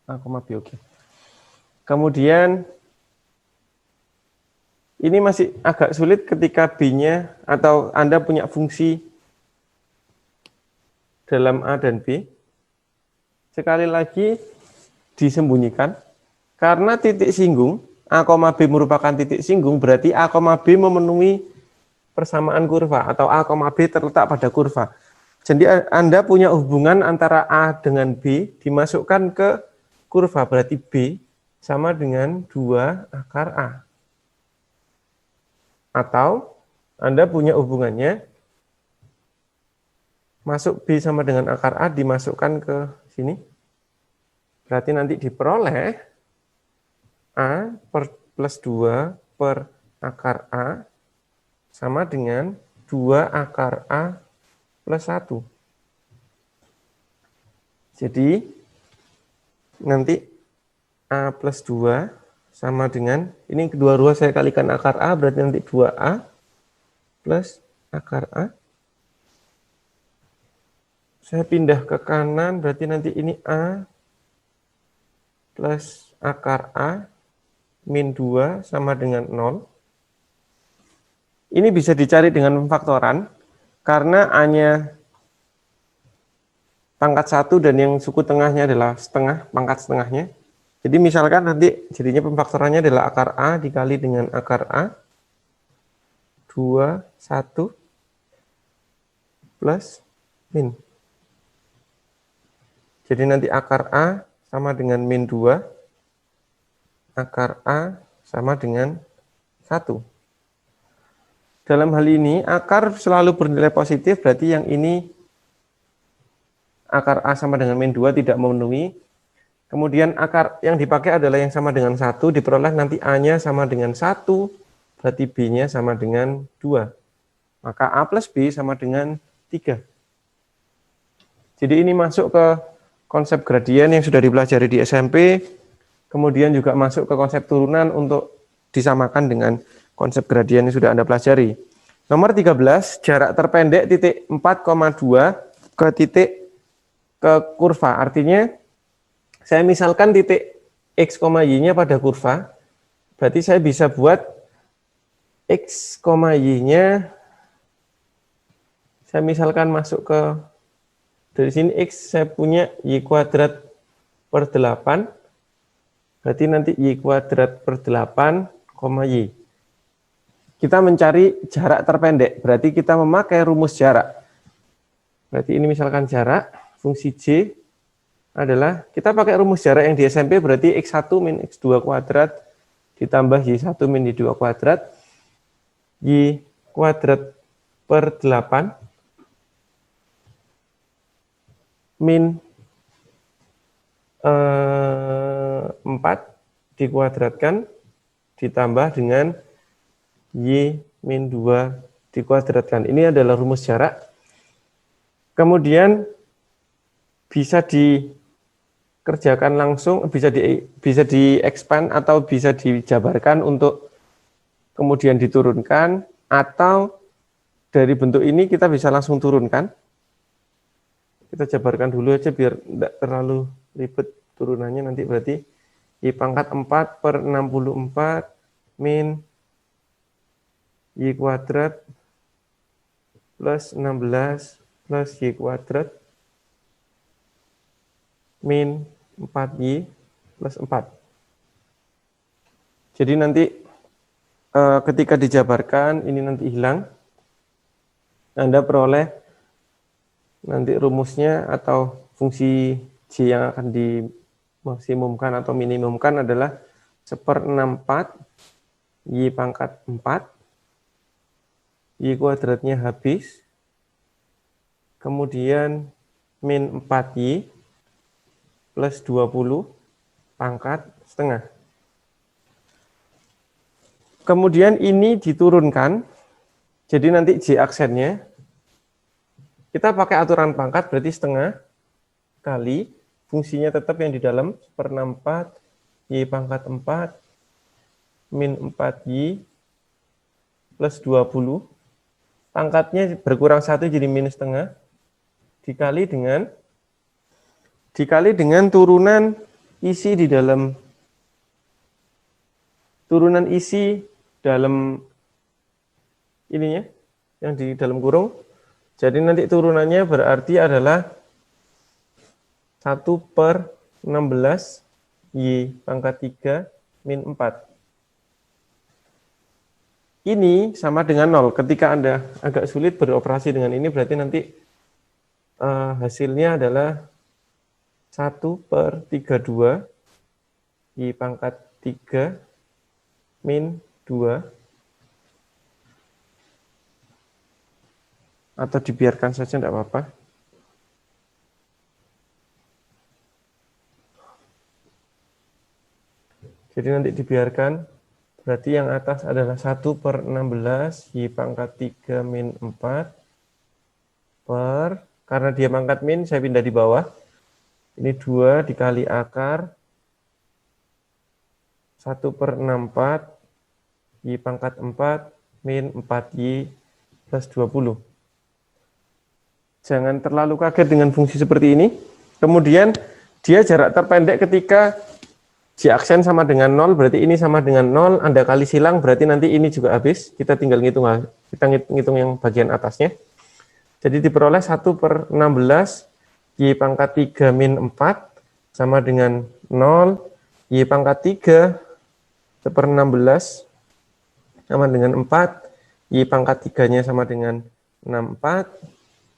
A, B, oke. Kemudian, ini masih agak sulit ketika B-nya, atau Anda punya fungsi dalam A dan B. Sekali lagi, disembunyikan. Karena titik singgung, A, B merupakan titik singgung, berarti A, B memenuhi persamaan kurva, atau A, B terletak pada kurva. Jadi Anda punya hubungan antara A dengan B dimasukkan ke kurva, berarti B sama dengan 2 akar A. Atau Anda punya hubungannya, masuk B sama dengan akar A dimasukkan ke sini. Berarti nanti diperoleh A plus 2 per akar A sama dengan 2 akar A plus 1. Jadi, nanti A plus 2 sama dengan, ini kedua ruas saya kalikan akar A, berarti nanti 2A plus akar A. Saya pindah ke kanan, berarti nanti ini A plus akar A min 2 sama dengan 0. Ini bisa dicari dengan pemfaktoran, karena A-nya pangkat 1 dan yang suku tengahnya adalah setengah, pangkat setengahnya. Jadi misalkan nanti jadinya pemfaktorannya adalah akar A dikali dengan akar A, 2, 1, plus min. Jadi nanti akar A sama dengan min 2, akar A sama dengan 1. Dalam hal ini, akar selalu bernilai positif, berarti yang ini akar A sama dengan min 2 tidak memenuhi. Kemudian akar yang dipakai adalah yang sama dengan 1, diperoleh nanti A-nya sama dengan 1, berarti B-nya sama dengan 2. Maka A plus B sama dengan 3. Jadi ini masuk ke konsep gradien yang sudah dipelajari di SMP, kemudian juga masuk ke konsep turunan untuk disamakan dengan konsep gradien yang sudah Anda pelajari. Nomor 13, jarak terpendek titik 4,2 ke titik ke kurva. Artinya, saya misalkan titik X, Y-nya pada kurva, berarti saya bisa buat X, Y-nya, saya misalkan masuk ke, dari sini X saya punya Y kuadrat per 8, berarti nanti Y kuadrat per 8, Y. Kita mencari jarak terpendek, berarti kita memakai rumus jarak. Berarti ini misalkan jarak, fungsi J adalah, kita pakai rumus jarak yang di SMP, berarti X1 min X2 kuadrat, ditambah Y1 min Y2 kuadrat, Y kuadrat per 8, min 4 dikuadratkan, ditambah dengan Y min 2 dikuadratkan. Ini adalah rumus jarak. Kemudian bisa dikerjakan langsung, bisa di-expand atau bisa dijabarkan untuk kemudian diturunkan, atau dari bentuk ini kita bisa langsung turunkan. Kita jabarkan dulu aja biar tidak terlalu ribet turunannya nanti, berarti Y pangkat 4 per 64 min Y kuadrat plus 16 plus Y kuadrat min 4Y plus 4. Jadi nanti ketika dijabarkan, ini nanti hilang. Anda peroleh nanti rumusnya atau fungsi J yang akan dimaksimumkan atau minimumkan adalah 1/64 Y pangkat 4, Y kuadratnya habis, kemudian min 4Y plus 20 pangkat setengah. Kemudian ini diturunkan, jadi nanti J aksennya, kita pakai aturan pangkat, berarti setengah kali, fungsinya tetap yang di dalam, 1/64 Y pangkat 4, min 4Y plus 20, pangkatnya berkurang 1 jadi minus setengah, dikali dengan turunan isi di dalam, turunan isi dalam ininya, yang di dalam kurung. Jadi nanti turunannya berarti adalah 1/16 Y pangkat 3 min 4. Ini sama dengan 0. Ketika Anda agak sulit beroperasi dengan ini, berarti nanti hasilnya adalah 1/32 Y pangkat 3 min 2. Atau dibiarkan saja, tidak apa-apa. Jadi nanti dibiarkan, berarti yang atas adalah 1/16 Y pangkat 3 min 4 per, karena dia pangkat min, saya pindah di bawah. Ini 2 dikali akar 1/64 Y pangkat 4 min 4Y plus 20. Jangan terlalu kaget dengan fungsi seperti ini. Kemudian dia jarak terpendek ketika J aksen sama dengan 0, berarti ini sama dengan 0, Anda kali silang, berarti nanti ini juga habis. Kita tinggal ngitung yang bagian atasnya. Jadi diperoleh 1/16 Y pangkat 3 min 4 sama dengan 0, Y pangkat 3 1/16 sama dengan 4, Y pangkat 3-nya sama dengan 64,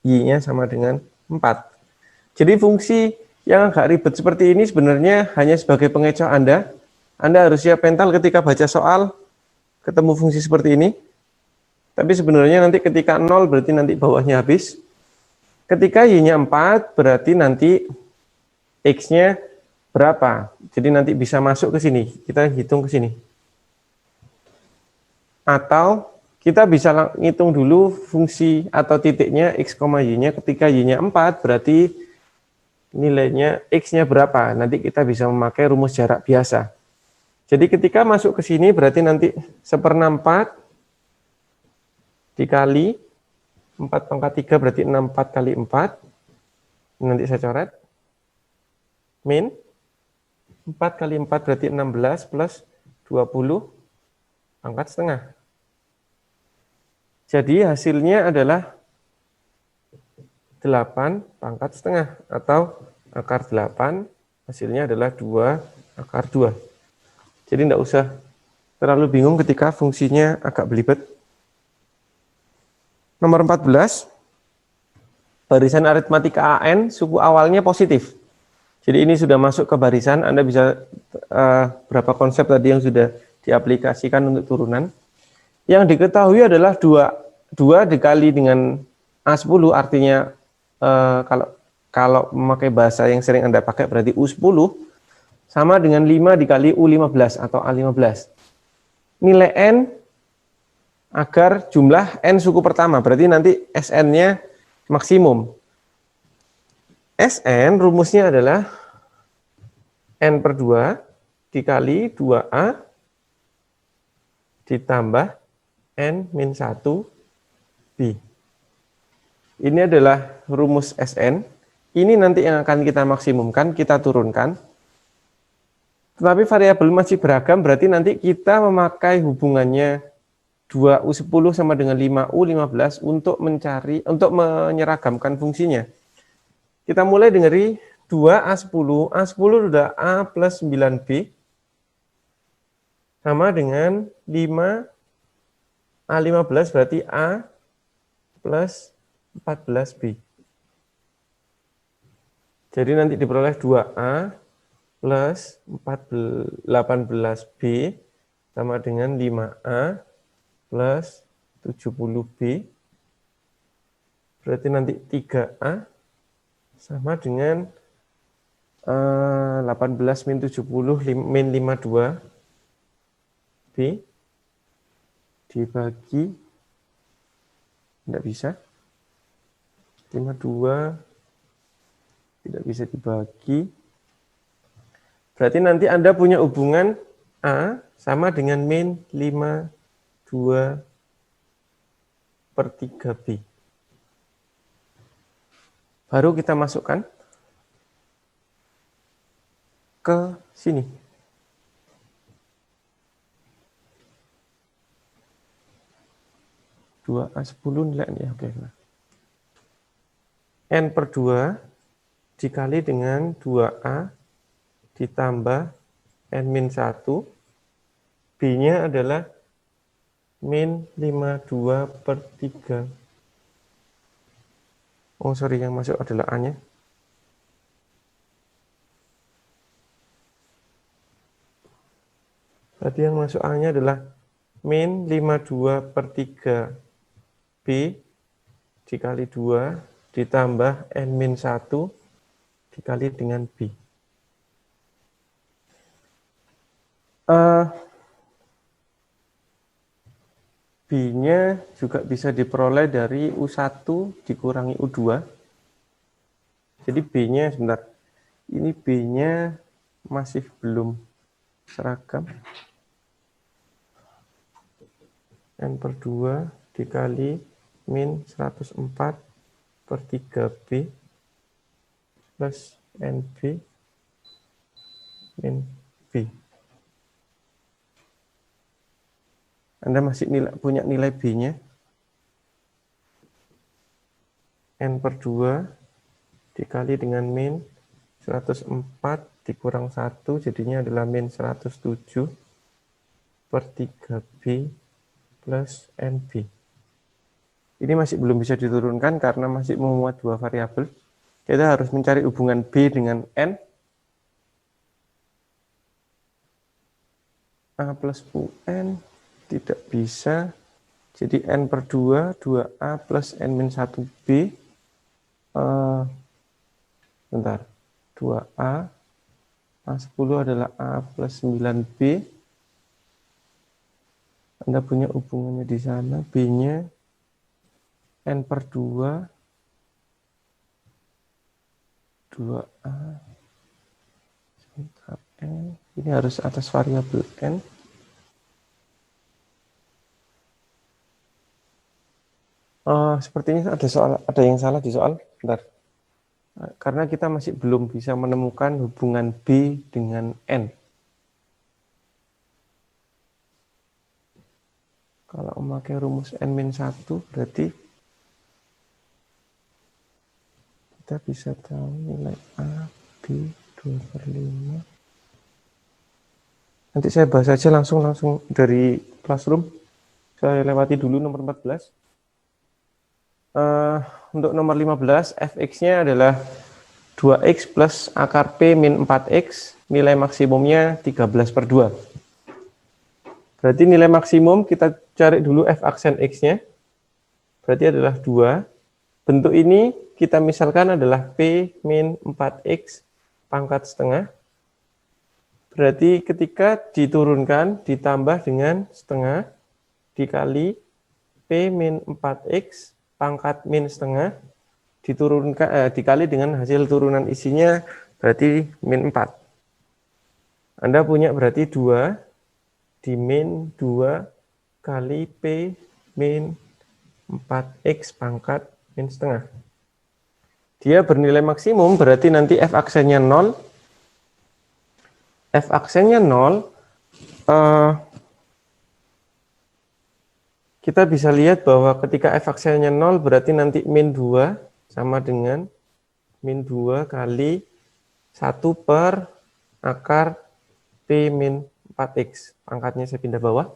Y-nya sama dengan 4. Jadi fungsi yang agak ribet seperti ini sebenarnya hanya sebagai pengecoh Anda. Anda harus siap mental ketika baca soal, ketemu fungsi seperti ini. Tapi sebenarnya nanti ketika 0 berarti nanti bawahnya habis. Ketika Y-nya 4 berarti nanti X-nya berapa. Jadi nanti bisa masuk ke sini. Kita hitung ke sini. Atau kita bisa ngitung dulu fungsi atau titiknya X, Y-nya. Ketika Y-nya 4 berarti nilainya X-nya berapa. Nanti kita bisa memakai rumus jarak biasa. Jadi ketika masuk ke sini berarti nanti 1/64 dikali 4 pangkat 3 berarti 64 kali 4. Nanti saya coret. Min 4 kali 4 berarti 16 plus 20 pangkat setengah. Jadi hasilnya adalah 8 pangkat setengah atau akar 8, hasilnya adalah 2 akar 2. Jadi tidak usah terlalu bingung ketika fungsinya agak belibet. Nomor 14, barisan aritmatika AN, suku awalnya positif. Jadi ini sudah masuk ke barisan, Anda bisa berapa konsep tadi yang sudah diaplikasikan untuk turunan. Yang diketahui adalah 2 dikali dengan A10, artinya kalau memakai bahasa yang sering Anda pakai berarti U10, sama dengan 5 dikali U15 atau A15. Nilai N agar jumlah N suku pertama, berarti nanti SN-nya maksimum. SN rumusnya adalah N/2 dikali 2A ditambah N-1B. Ini adalah rumus SN. Ini nanti yang akan kita maksimumkan, kita turunkan. Tetapi variabel masih beragam, berarti nanti kita memakai hubungannya 2U10 sama dengan 5U15 untuk menyeragamkan fungsinya. Kita mulai dari 2A10. A10 sudah A plus 9B. Sama dengan 5 A15 berarti A plus 14B. Jadi nanti diperoleh 2A plus 18B sama dengan 5A plus 70B. Berarti nanti 3A sama dengan 18 min 70 min 52B dibagi, tidak bisa, 52 tidak bisa dibagi. Berarti nanti Anda punya hubungan A sama dengan min 52 per 3B. Baru kita masukkan ke sini. Dua A10 nilai ini, oke. N per 2 dikali dengan 2A ditambah N-1. B-nya adalah min 52 per 3. Oh, sorry, yang masuk adalah A-nya. Berarti yang masuk A-nya adalah min 52 per 3 B dikali 2 ditambah N-1 dikali dengan B. B-nya juga bisa diperoleh dari U1 dikurangi U2. Jadi B-nya, sebentar, ini B-nya masih belum seragam. N per 2 dikali min 104 per 3B plus NB min B. Anda masih punya nilai B-nya. N per 2 dikali dengan min 104 dikurang 1, jadinya adalah min 107 per 3B plus NB. Ini masih belum bisa diturunkan karena masih memuat dua variabel. Kita harus mencari hubungan B dengan N. A plus UN tidak bisa. Jadi N per 2, 2A plus N-1B. Bentar. 2A. A10 adalah A plus 9B. Anda punya hubungannya di sana. B-nya N per 2. 2A. N. Ini harus atas variabel N. Sepertinya ada yang salah di soal. Bentar. Karena kita masih belum bisa menemukan hubungan B dengan N. Kalau memakai rumus N-1 berarti kita bisa tahu nilai A, B, 2/5. Nanti saya bahas aja langsung dari Classroom. Saya lewati dulu nomor 14. Untuk nomor 15, fx-nya adalah 2x plus akar P min 4x, nilai maksimumnya 13 per 2. Berarti nilai maksimum kita cari dulu f aksen x-nya, berarti adalah 2. Bentuk ini kita misalkan adalah P min 4x pangkat setengah. Berarti ketika diturunkan ditambah dengan setengah dikali P min 4x pangkat min setengah diturunkan dikali dengan hasil turunan isinya berarti min 4. Anda punya berarti 2 di min 2 kali P min 4x pangkat min setengah. Dia bernilai maksimum berarti nanti f aksennya 0. F aksennya 0. Kita bisa lihat bahwa ketika f aksennya 0 berarti nanti min 2 sama dengan min 2 kali 1 per akar P min 4X. Pangkatnya saya pindah bawah.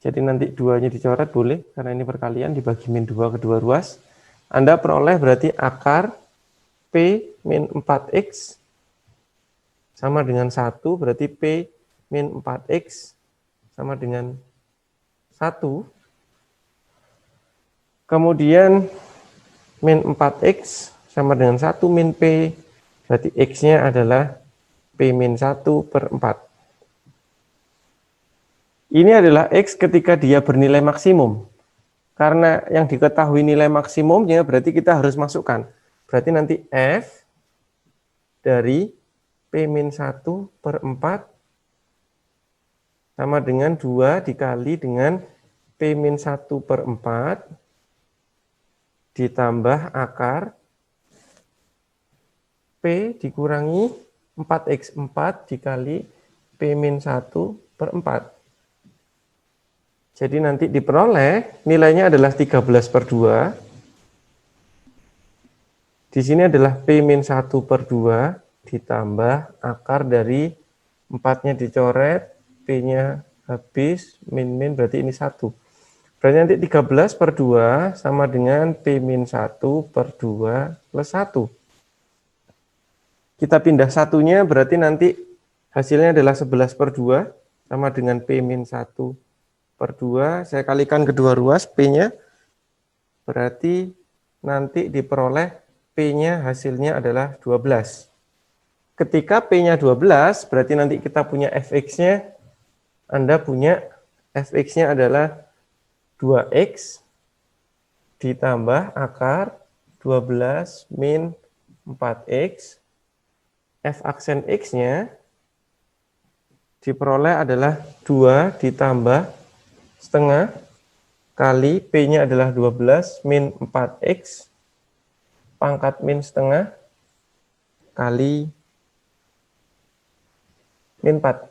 Jadi nanti 2-nya dicoret boleh, karena ini perkalian dibagi min 2 kedua ruas. Anda peroleh berarti akar P min 4X sama dengan 1, berarti P min 4X sama dengan 1. Kemudian min 4X sama dengan 1 min P, berarti X-nya adalah P min 1 per 4. Ini adalah X ketika dia bernilai maksimum. Karena yang diketahui nilai maksimumnya berarti kita harus masukkan. Berarti nanti F dari P min 1 per 4 sama dengan 2 dikali dengan P min 1 per 4 ditambah akar P dikurangi 4x4 dikali P min 1 per 4. Jadi nanti diperoleh nilainya adalah 13 per 2. Di sini adalah P min 1 per 2 ditambah akar dari 4-nya dicoret, P-nya habis, min berarti ini 1. Berarti nanti 13 per 2 sama dengan P min 1 per 2 plus 1. Kita pindah satunya berarti nanti hasilnya adalah 11 per 2 sama dengan P min 1 per 2, saya kalikan kedua ruas P-nya, berarti nanti diperoleh P-nya hasilnya adalah 12. Ketika P-nya 12, berarti nanti kita punya Fx-nya, Anda punya Fx-nya adalah 2x ditambah akar 12 min 4x, F aksen X-nya diperoleh adalah 2 ditambah setengah kali P-nya adalah 12 min 4X pangkat min setengah kali min 4.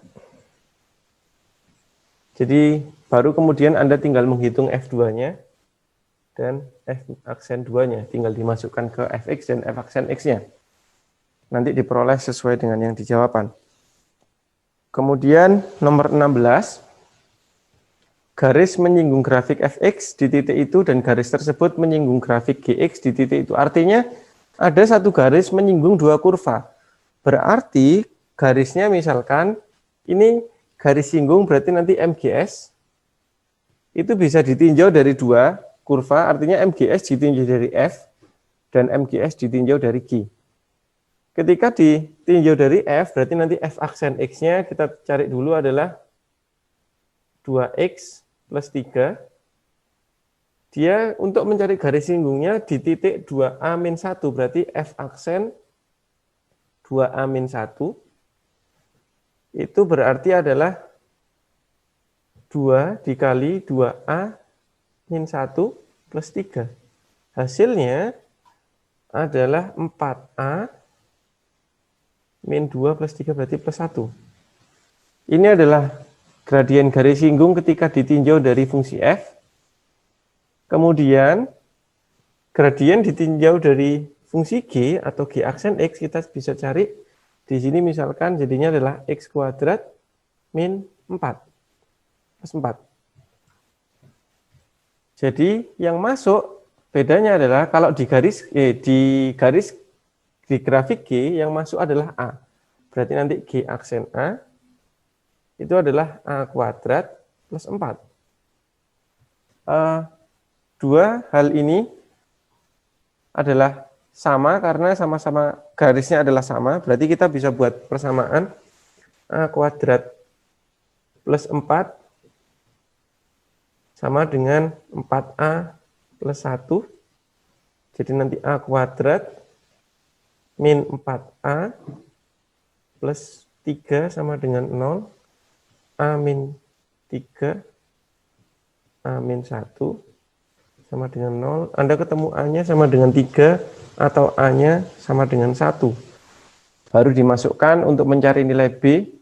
Jadi baru kemudian Anda tinggal menghitung F2-nya dan F aksen 2-nya. Tinggal dimasukkan ke Fx dan F aksen X-nya. Nanti diperoleh sesuai dengan yang dijawaban. Kemudian nomor 16. Garis menyinggung grafik Fx di titik itu dan garis tersebut menyinggung grafik Gx di titik itu. Artinya ada satu garis menyinggung dua kurva. Berarti garisnya misalkan ini garis singgung berarti nanti MGS itu bisa ditinjau dari dua kurva. Artinya MGS ditinjau dari F dan MGS ditinjau dari G. Ketika ditinjau dari F berarti nanti F aksen X-nya kita cari dulu adalah 2x plus 3, dia untuk mencari garis singgungnya di titik 2a-1, berarti F aksen 2a-1, itu berarti adalah 2 dikali 2a-1 plus 3. Hasilnya adalah 4a min 2 plus 3 berarti plus 1. Ini adalah gradien garis singgung ketika ditinjau dari fungsi f. Kemudian gradien ditinjau dari fungsi g atau g aksen x kita bisa cari di sini misalkan jadinya adalah x kuadrat min 4 plus 4. Jadi yang masuk bedanya adalah kalau di grafik G yang masuk adalah A. Berarti nanti G aksen A itu adalah A kuadrat plus 4. Dua hal ini adalah sama karena sama-sama garisnya adalah sama. Berarti kita bisa buat persamaan A kuadrat plus 4 sama dengan 4A plus 1. Jadi nanti A kuadrat min 4A plus 3 sama dengan 0. A min 3, A min 1 sama dengan 0. Anda ketemu A-nya sama dengan 3 atau A-nya sama dengan 1. Baru dimasukkan untuk mencari nilai B.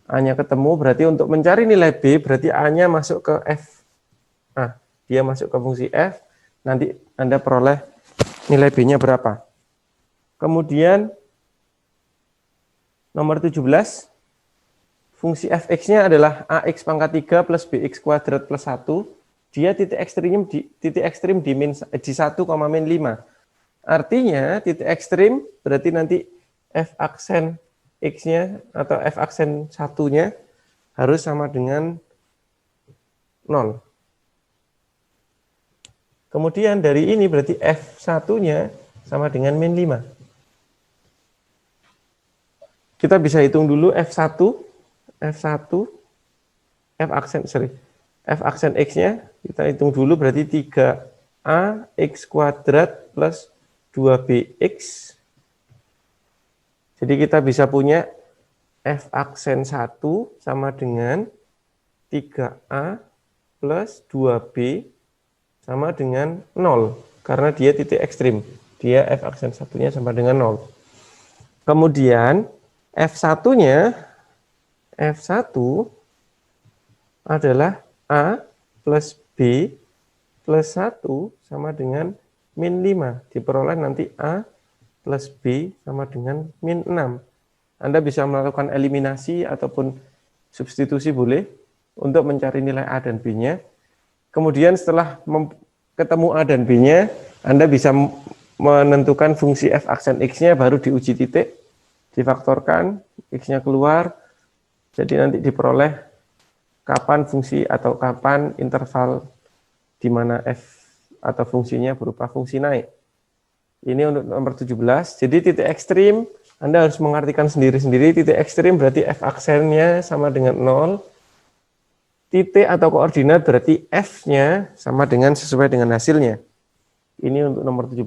A-nya ketemu, berarti untuk mencari nilai B, berarti A-nya masuk ke F. Dia masuk ke fungsi F, nanti Anda peroleh nilai B-nya berapa. Kemudian Nomor 17, fungsi fx-nya adalah ax pangkat 3 plus bx kuadrat plus 1. Dia titik ekstrim di 1, min 5. Artinya titik ekstrim berarti nanti f aksen x-nya atau f aksen 1-nya harus sama dengan 0. Kemudian dari ini berarti f1-nya sama dengan min 5. Kita bisa hitung dulu f1 f aksen x-nya kita hitung dulu berarti 3a x kuadrat plus 2bx. Jadi kita bisa punya f aksen 1 sama dengan 3a plus 2b sama dengan 0. Karena dia titik ekstrim. Dia f aksen 1-nya sama dengan 0. Kemudian f1-nya f1 adalah A plus B plus 1 sama dengan min 5. Diperoleh nanti A plus B sama dengan min 6. Anda bisa melakukan eliminasi ataupun substitusi boleh untuk mencari nilai A dan B-nya. Kemudian setelah ketemu A dan B-nya, Anda bisa menentukan fungsi f aksen X-nya baru diuji titik, difaktorkan, X-nya keluar, jadi nanti diperoleh kapan fungsi atau kapan interval di mana f atau fungsinya berupa fungsi naik. Ini untuk nomor 17. Jadi titik ekstrim, Anda harus mengartikan sendiri-sendiri. Titik ekstrim berarti f aksennya sama dengan 0. Titik atau koordinat berarti f-nya sama dengan sesuai dengan hasilnya. Ini untuk nomor 17.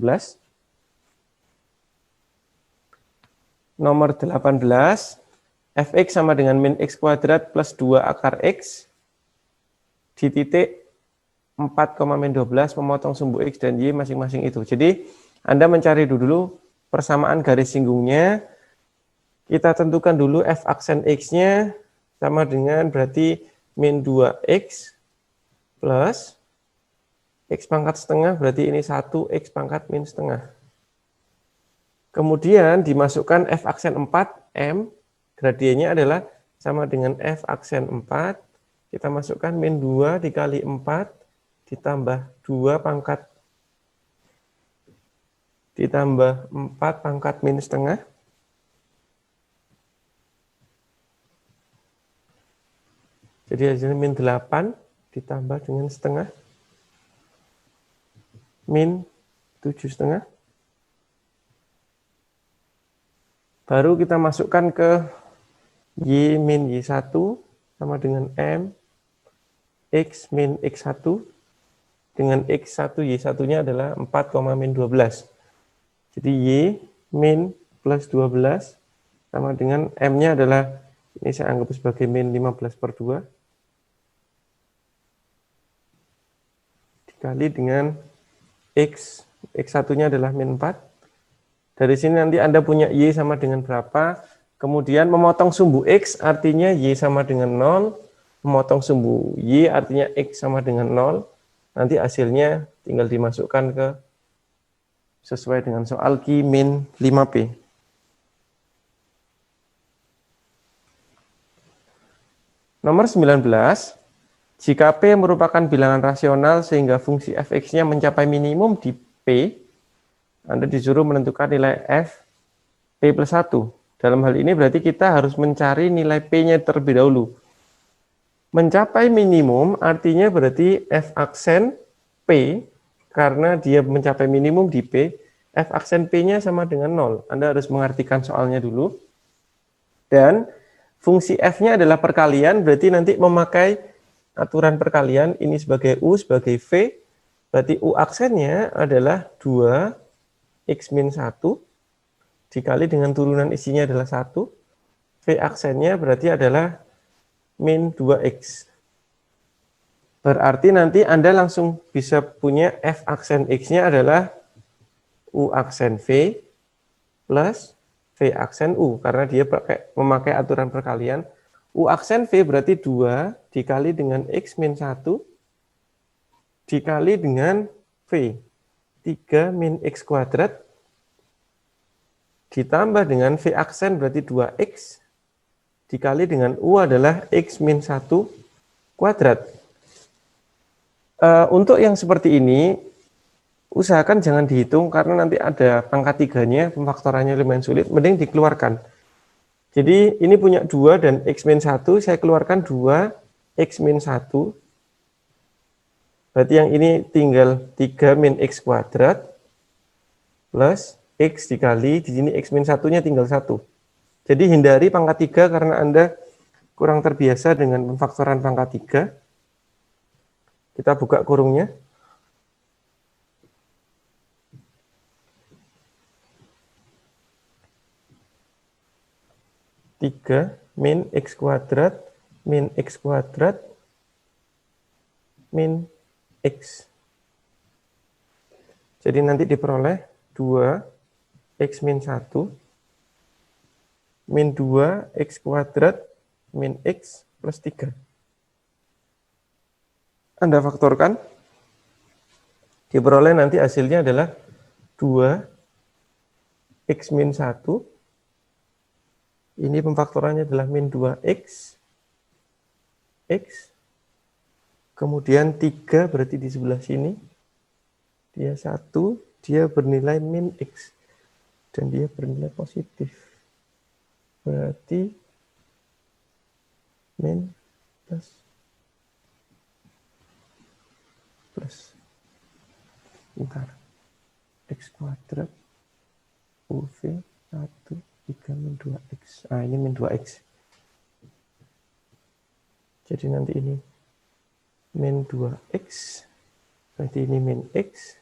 Nomor 18. Fx sama dengan min x kuadrat plus 2 akar x di titik 4, min 12 memotong sumbu x dan y masing-masing itu. Jadi Anda mencari dulu persamaan garis singgungnya. Kita tentukan dulu f aksen x-nya sama dengan berarti min 2x plus x pangkat setengah berarti ini 1 x pangkat min setengah. Kemudian dimasukkan f aksen 4 m. Gradiennya adalah sama dengan f aksen 4, kita masukkan min 2 dikali 4, ditambah 2 pangkat, ditambah 4 pangkat min setengah. Jadi hasilnya min 8 ditambah dengan setengah, min 7 setengah. Baru kita masukkan ke y min y1 sama dengan m x min x1 dengan x1 y1-nya adalah 4, min 12. Jadi y min plus 12 sama dengan m-nya adalah, ini saya anggap sebagai min 15/2 dikali dengan x1-nya adalah min 4. Dari sini nanti Anda punya y sama dengan berapa. Kemudian memotong sumbu x artinya y sama dengan 0. Memotong sumbu y artinya x sama dengan 0. Nanti hasilnya tinggal dimasukkan ke sesuai dengan soal Q min 5P. Nomor 19. Jika P merupakan bilangan rasional sehingga fungsi fx-nya mencapai minimum di P, Anda disuruh menentukan nilai f P plus 1. Dalam hal ini berarti kita harus mencari nilai P-nya terlebih dahulu. Mencapai minimum artinya berarti f aksen P, karena dia mencapai minimum di P, f aksen P-nya sama dengan 0. Anda harus mengartikan soalnya dulu. Dan fungsi f-nya adalah perkalian, berarti nanti memakai aturan perkalian, ini sebagai U, sebagai V, berarti U aksennya adalah 2x min 1, dikali dengan turunan isinya adalah 1, V aksennya berarti adalah min 2x. Berarti nanti Anda langsung bisa punya f aksen x-nya adalah U aksen V plus V aksen U, karena dia memakai aturan perkalian. U aksen V berarti 2 dikali dengan x min 1 dikali dengan V, 3 min x kuadrat ditambah dengan V aksen berarti 2X dikali dengan U adalah X min 1 kuadrat. Untuk yang seperti ini, usahakan jangan dihitung karena nanti ada pangkat 3-nya, pemfaktorannya lumayan sulit, mending dikeluarkan. Jadi ini punya 2 dan X min 1, saya keluarkan 2 X min 1. Berarti yang ini tinggal 3 min X kuadrat plus X dikali, di sini X min 1-nya tinggal 1. Jadi hindari pangkat 3 karena Anda kurang terbiasa dengan pemfaktoran pangkat 3. Kita buka kurungnya. 3 min X kuadrat min X kuadrat min X. Jadi nanti diperoleh 2 X min 1 min 2 X kuadrat min X plus 3. Anda faktorkan, diperoleh nanti hasilnya adalah 2 X min 1. Ini pemfaktorannya adalah min 2X. X. Kemudian 3 berarti di sebelah sini. Dia 1, dia bernilai min X. Dan dia bernilai positif. Berarti min plus. Bentar. X kuadrat UV 1 3 min 2X. Ini min 2X. Jadi nanti ini min 2X. Berarti ini min X.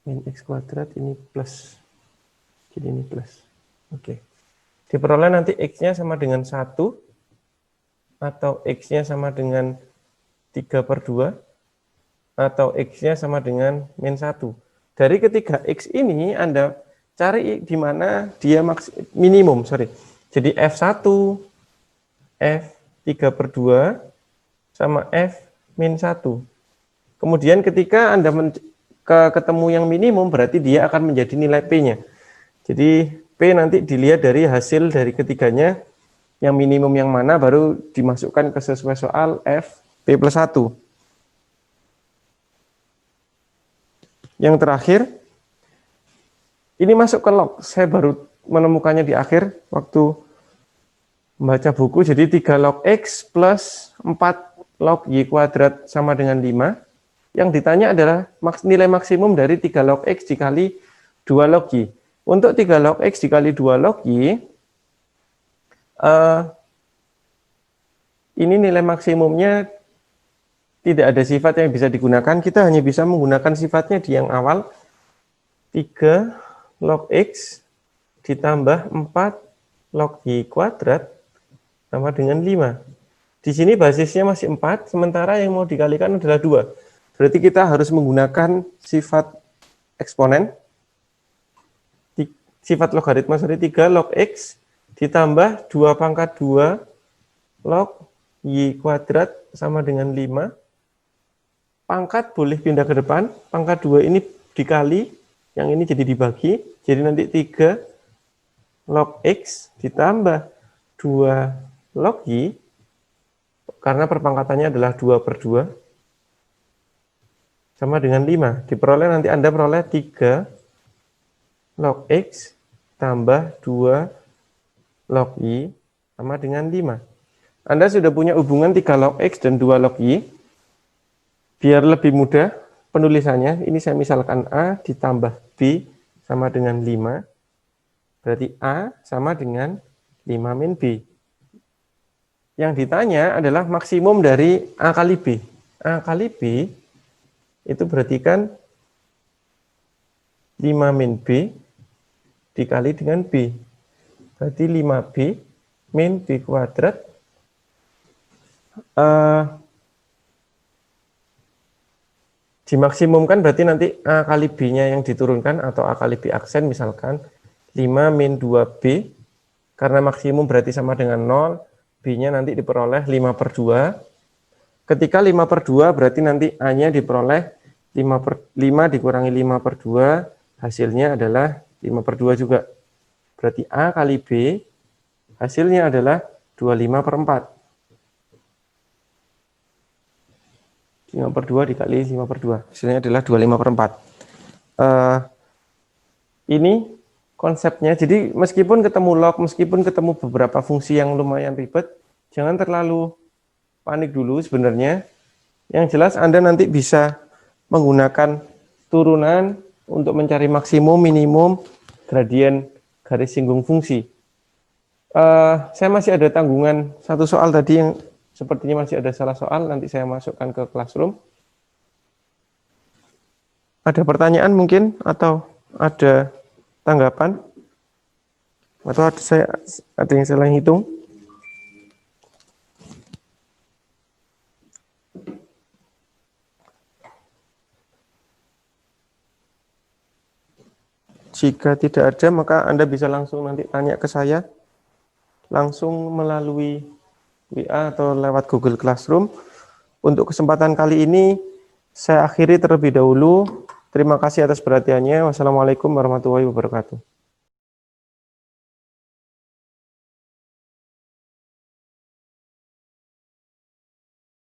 Min X kuadrat ini plus. Jadi ini plus. Oke. Diperoleh nanti X-nya sama dengan 1. Atau X-nya sama dengan 3/2. Atau X-nya sama dengan min 1. Dari ketiga X ini Anda cari di mana dia minimum, Jadi F1, F3/2 sama F min 1. Kemudian ketika Anda ketemu yang minimum, berarti dia akan menjadi nilai P-nya. Jadi P nanti dilihat dari hasil dari ketiganya, yang minimum yang mana baru dimasukkan ke sesuai soal F P plus 1. Yang terakhir, ini masuk ke log. Saya baru menemukannya di akhir waktu membaca buku. Jadi 3 log X plus 4 log Y kuadrat sama dengan 5. Yang ditanya adalah nilai maksimum dari 3 log X dikali 2 log Y. Untuk 3 log X dikali 2 log Y, ini nilai maksimumnya tidak ada sifat yang bisa digunakan, kita hanya bisa menggunakan sifatnya di yang awal. 3 log X ditambah 4 log Y kuadrat sama dengan 5. Di sini basisnya masih 4, sementara yang mau dikalikan adalah 2. Berarti kita harus menggunakan sifat eksponen. Sifat logaritma, 3 log X ditambah 2 pangkat 2 log Y kuadrat sama dengan 5. Pangkat boleh pindah ke depan, pangkat 2 ini dikali, yang ini jadi dibagi, jadi nanti 3 log X ditambah 2 log Y, karena perpangkatannya adalah 2/2, sama dengan 5. Diperoleh nanti Anda peroleh 3 log X tambah 2 log Y sama dengan 5. Anda sudah punya hubungan 3 log X dan 2 log Y. Biar lebih mudah penulisannya, ini saya misalkan A ditambah B sama dengan 5. Berarti A sama dengan 5 min B. Yang ditanya adalah maksimum dari A kali B. A kali B itu berarti kan 5 min B dikali dengan B. Berarti 5B min B kuadrat. Dimaksimumkan berarti nanti A kali B-nya yang diturunkan atau A kali B aksen misalkan 5 min 2B, karena maksimum berarti sama dengan 0, B-nya nanti diperoleh 5/2. Ketika 5/2 berarti nanti A-nya diperoleh 5 dikurangi 5/2 hasilnya adalah 5/2 juga. Berarti A kali B hasilnya adalah 25/4. 5/2 dikali 5/2. Hasilnya adalah 25/4. Ini konsepnya. Jadi meskipun ketemu log, meskipun ketemu beberapa fungsi yang lumayan ribet, jangan terlalu panik dulu sebenarnya. Yang jelas Anda nanti bisa menggunakan turunan untuk mencari maksimum, minimum, gradien garis singgung fungsi. Saya masih ada tanggungan satu soal tadi yang sepertinya masih ada salah soal, nanti saya masukkan ke Classroom. Ada pertanyaan mungkin atau ada tanggapan? Atau ada yang salah hitung? Jika tidak ada, maka Anda bisa langsung nanti tanya ke saya, langsung melalui WA atau lewat Google Classroom. Untuk kesempatan kali ini, saya akhiri terlebih dahulu. Terima kasih atas perhatiannya. Wassalamualaikum warahmatullahi wabarakatuh.